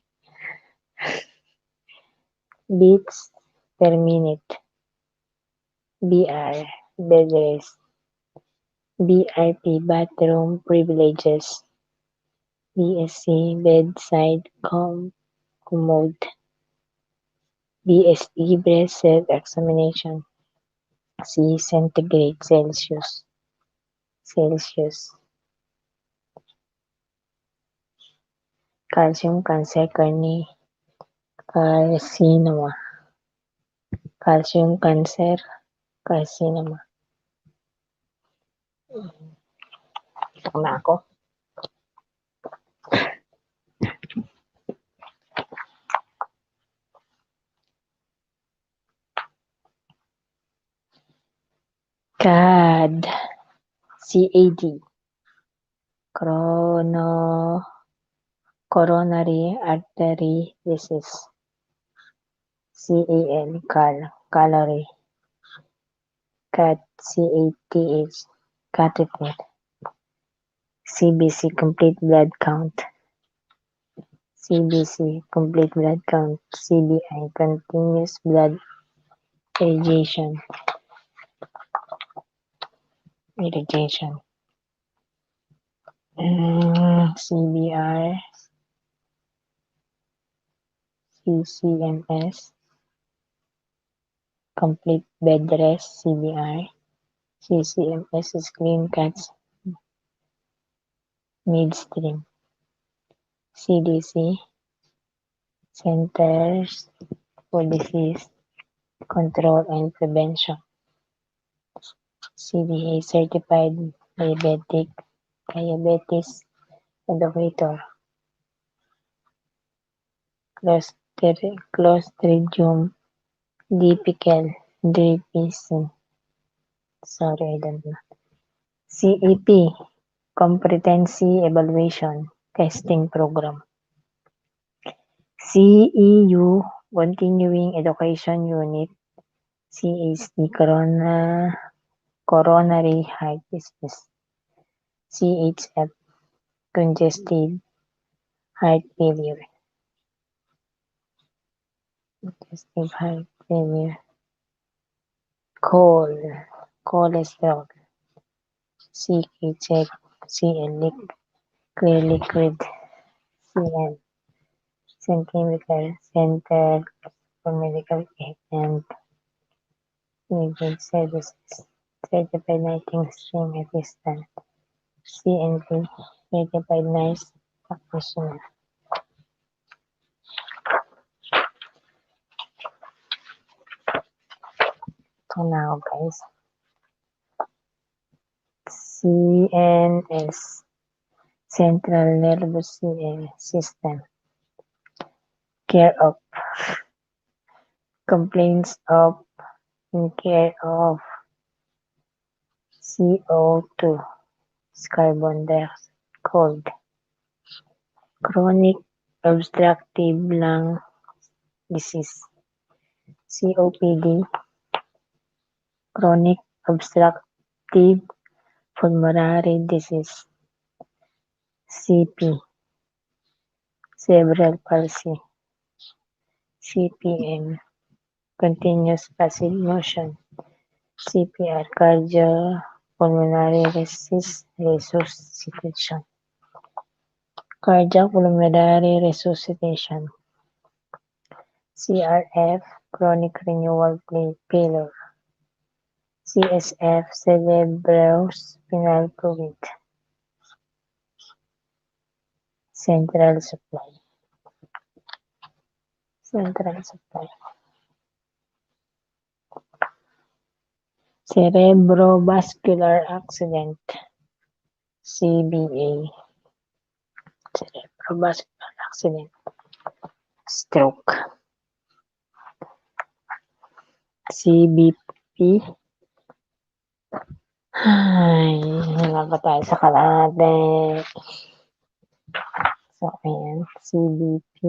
[SPEAKER 1] beats per minute. BR bed rest. BRP bathroom privileges. BSc bedside commode. BSE breast self-examination. C centigrade Celsius. Calcium cancer carcinoma. Calcium cancer carcinoma. Tok na ako. CAD. CAD. Coronary artery disease. Calorie. CAT. CATH. Catheter. CBC complete blood count. CBC complete blood count. CBI continuous blood irrigation. CBR. CCMS complete bed rest. CBR. CCMS is clean cuts midstream. CDC Centers for Disease Control and Prevention. CDA certified diabetes educator. Clostridium difficile. Sorry, I don't know. CEP Competency Evaluation Testing Program. CEU Continuing Education Unit. CHD Coronary Heart Disease. CHF Congestive Heart Failure. Cholesterol. CK check. CL clear liquid. CN centimeter Center for Medical Aid and Legal Services. Certified Nursing Stream Assistant. CNP Certified Nurse Practitioner. So now guys, CNS Central Nervous System. Care of complaints of in care of CO2 carbon dioxide cold. Chronic obstructive lung disease. COPD. Chronic obstructive pulmonary disease. CP. Cerebral palsy. CPM. Continuous passive motion. CPR. Cardiopulmonary resuscitation. Cardiopulmonary resuscitation. CRF, chronic renal failure. CSF, cerebrospinal fluid. Central supply. Cerebrovascular accident. CVA. Cerebrovascular accident. Stroke. CBP. Ay, wala pa tayo sa kalahati. So, ayan. CBP.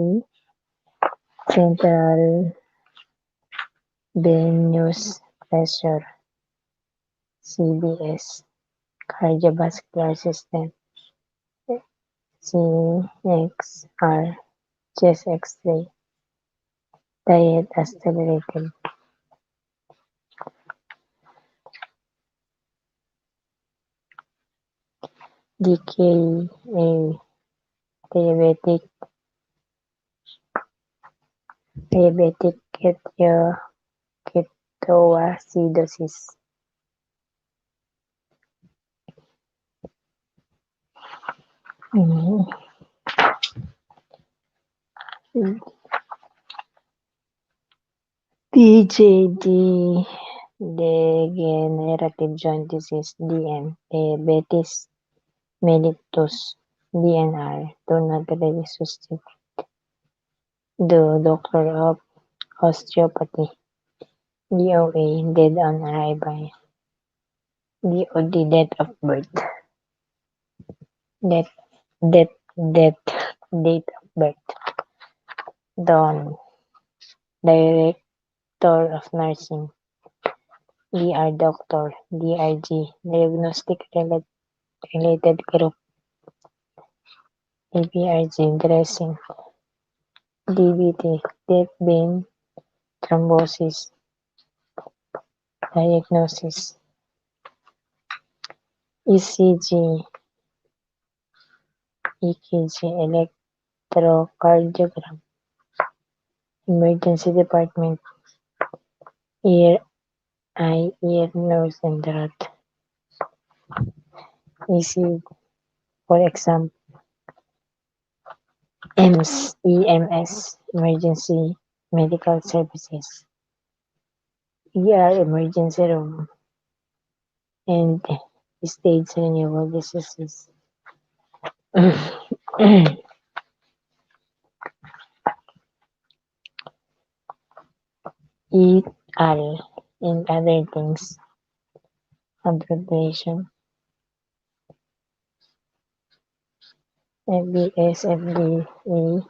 [SPEAKER 1] Central venous pressure. CVS. Cardiovascular system. CXR. Chest X-ray. Diet accelerated. DKA. Diabetic ketoacidosis. DJD. Degenerative joint disease. DN. Diabetes mellitus. DNR. Do not resuscitate. Doctor of osteopathy. DOA. Dead on arrival. DOD. Date of birth. Date of birth. Dawn. Director of nursing. DR. Doctor. DRG. Diagnostic related group. ABRG. Dressing. DVT. Deep vein thrombosis. Diagnosis. ECG. EKG. Electrocardiogram. Emergency department. Ear, eye, ear, nose, and throat. ECG. For example, EMS. Emergency medical services. ER. Emergency room. And stage renewal diseases. EAL and other things. Abbreviation. FBS, FDA.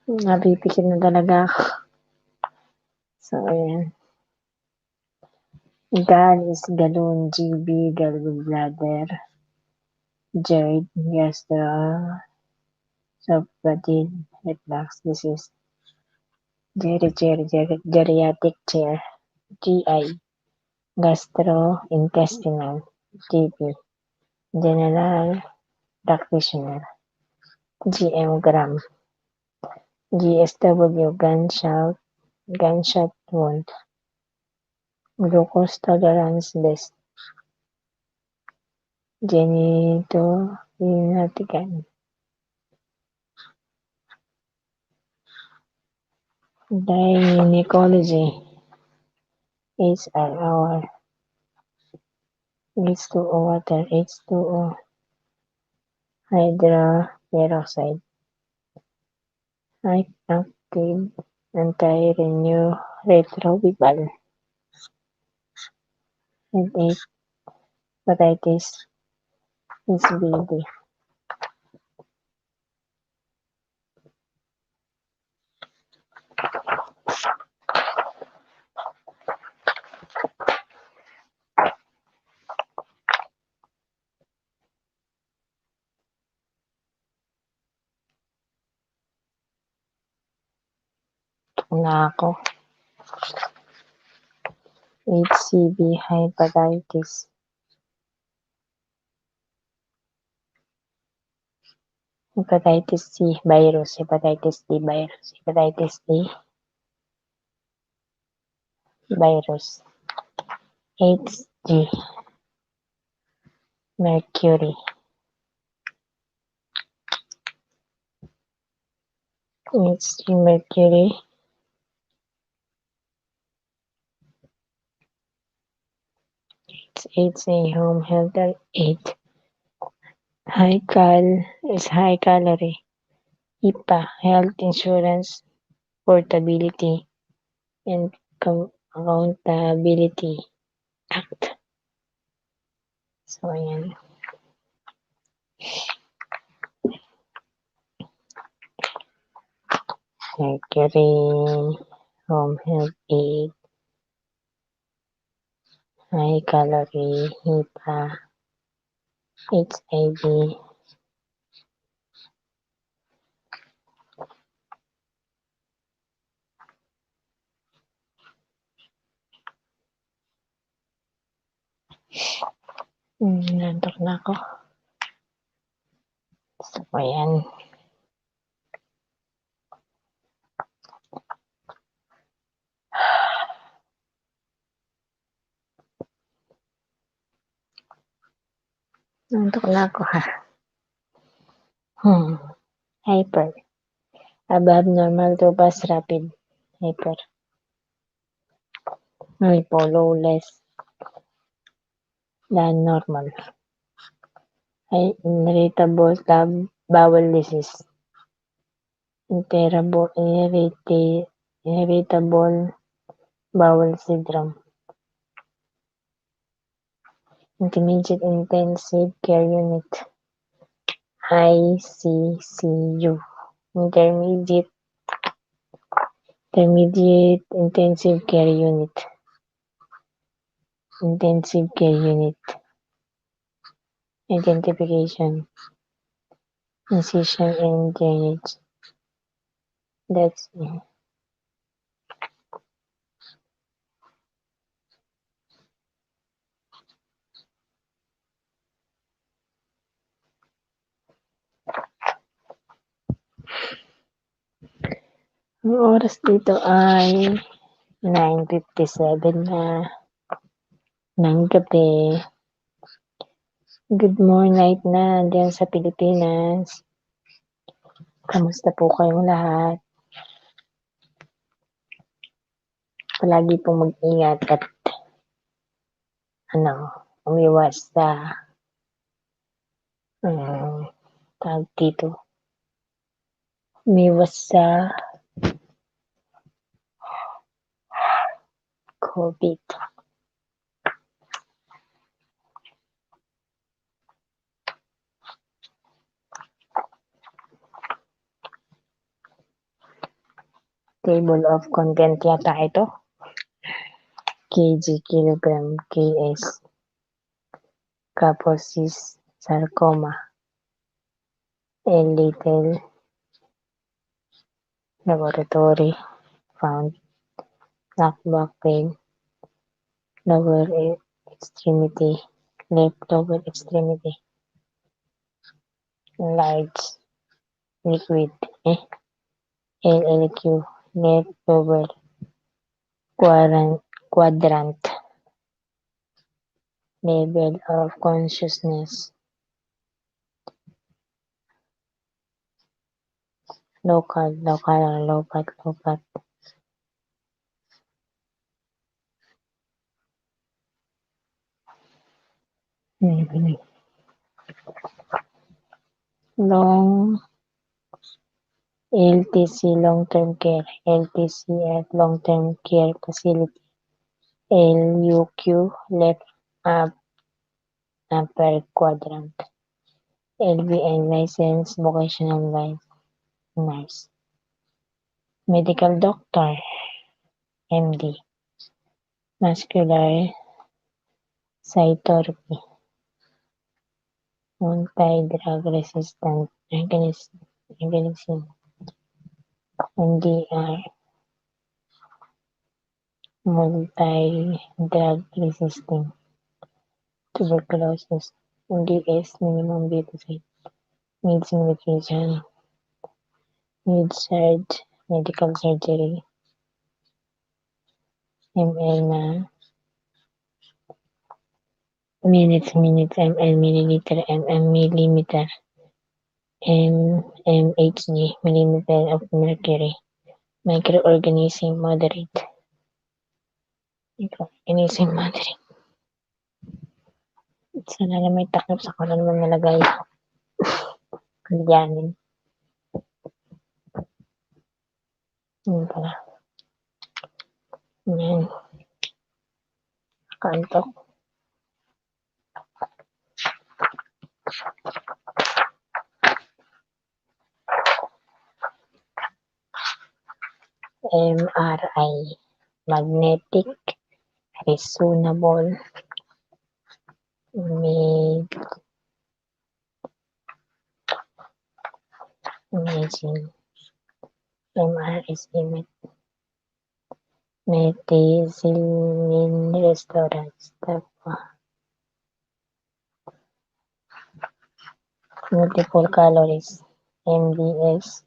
[SPEAKER 1] Napipikit na talaga ako. So, ayan. GAL is gallon. GB, gallbladder. GERD, gastroesophageal reflux disease. Geriatric chair. GI, gastrointestinal. GP, general practitioner. GM, gram. GSW, gunshot wound. Glucose tolerance test. Genitourinatic. Gynecology. HR, H2O water, H2O hydroperoxide. Active antiretroviral. Headache, hepatitis, HBV. Ito na ako. HCV hepatitis. Hepatitis C virus, hepatitis D virus, hepatitis A virus, Hg mercury, Hg mercury, it's a home health aid. High is high calorie. HIPAA, Health Insurance Portability and Accountability Act. So, ayan. Mercury, home health aid, high calorie, HIPAA, HIV. Nantok na ako. So, ayan. Nantok na ako ha. Hyper. Above normal to past rapid. Hyper. Hypo, low, less than normal. Irritable bowel disease. Irritable bowel syndrome. Intermediate intensive care unit. ICCU. Intermediate intensive care unit. Intensive care unit. Identification. Incision and drainage. That's it. Ang oras dito ay 9:57 na ng gabi. Good morning night na diyan sa Pilipinas. Kamusta po kayong lahat? Palagi pong mag-ingat at umiwas sa tawag dito. Umiwas sa COVID. Table of content yata ito. kg, kilogram, ks. Kaposis, sarcoma. Little laboratory found back pain, lower extremity, left lower extremity, large liquid, LLQ, left lower quadrant, level of consciousness, local, lopat. Long LTC long-term care, LTCF long-term care facility, LUQ left upper quadrant, LVN licensed vocational nurse, medical doctor, MD, muscular cytology, anti-drug resistant organism, MDR, multi-drug resisting tuberculosis, MDS, minimum beta needs medication, needs medical surgery, ml na minutes, ml, milliliter, millimeter, mmHg, millimeter of mercury, microorganism moderate, sana na may takip sa kanan naman nalagay. Kalyanin. Yun pala. Yan. Kantok. MRI. Magnetic resonable imaging. MR is methicillin restaurants. Kapwa. Multiple calories. MDS.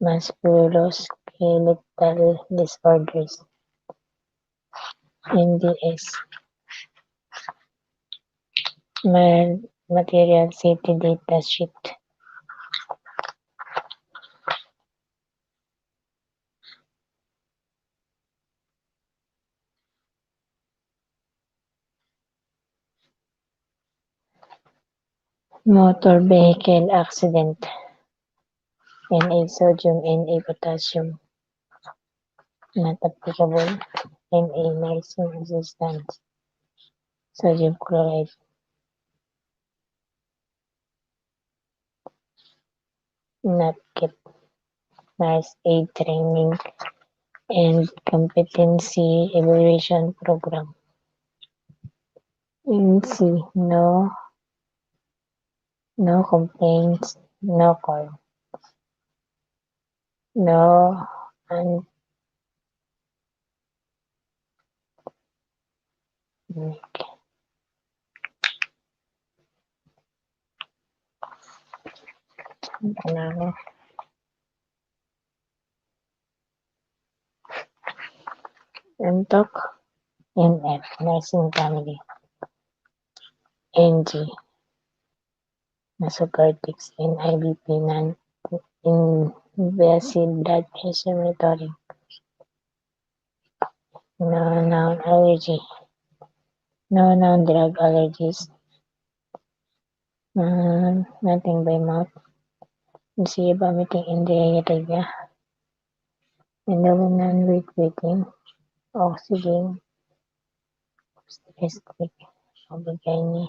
[SPEAKER 1] Musculoskeletal disorders. MDS. Material safety data sheet. Motor vehicle accident. Na sodium, Na potassium. Not applicable. Na nursing assistance. Sodium chloride. Not kept. Nurse aid training and competency evaluation program. NC. No complaints. No call. No and Entok. NF. Nursing family. NG. Nasocortics. NIBP. Non-invasive blood pressure monitoring. No known allergy. No known drug allergies. Nothing by mouth. See vomiting in the area. No non-weight breathing. Oxygen. Restrict. Obigay ni.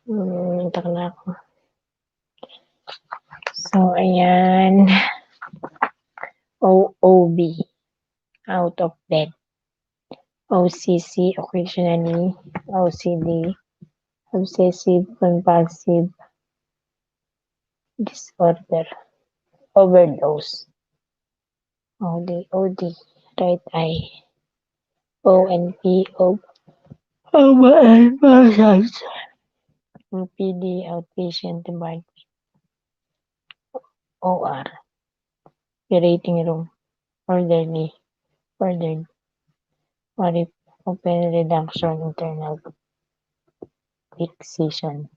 [SPEAKER 1] Mintak na ako. So, ayan. OOB. Out of bed. OCC. Occasionally. OCD. Obsessive compulsive disorder. Overdose. OD. Right eye. ONP. And massage. OPD. Outpatient department. OR. Operating room. Ordered. Open reduction. Internal fixation.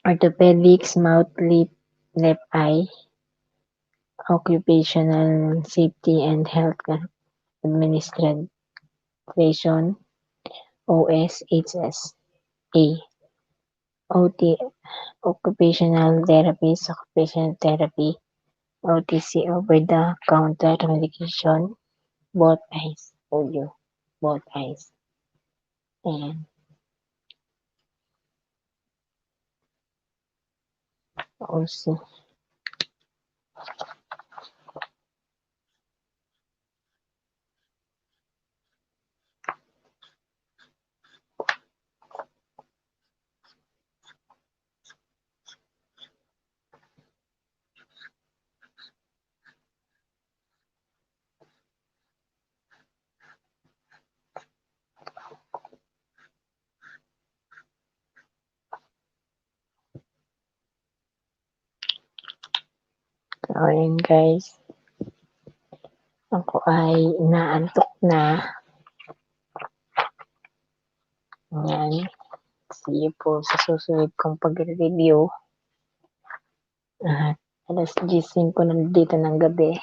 [SPEAKER 1] Orthopedics. Mouth, lip, left eye. Occupational Safety and Health Administration. OSHS. OT. Occupational Therapist. Occupational Therapy. OTC. Over-the-counter medication. Both eyes. Both eyes. Ayan. OC. Ayun guys, ako ay inaantok na. Ayan, see you po sa susunod kong pagre-review. At alas 10:05 na dito ng gabi.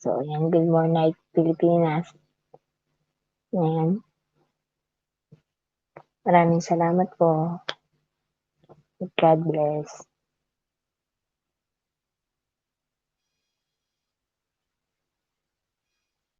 [SPEAKER 1] So, ayan, good morning night Pilipinas. Ayan, maraming salamat po. God bless.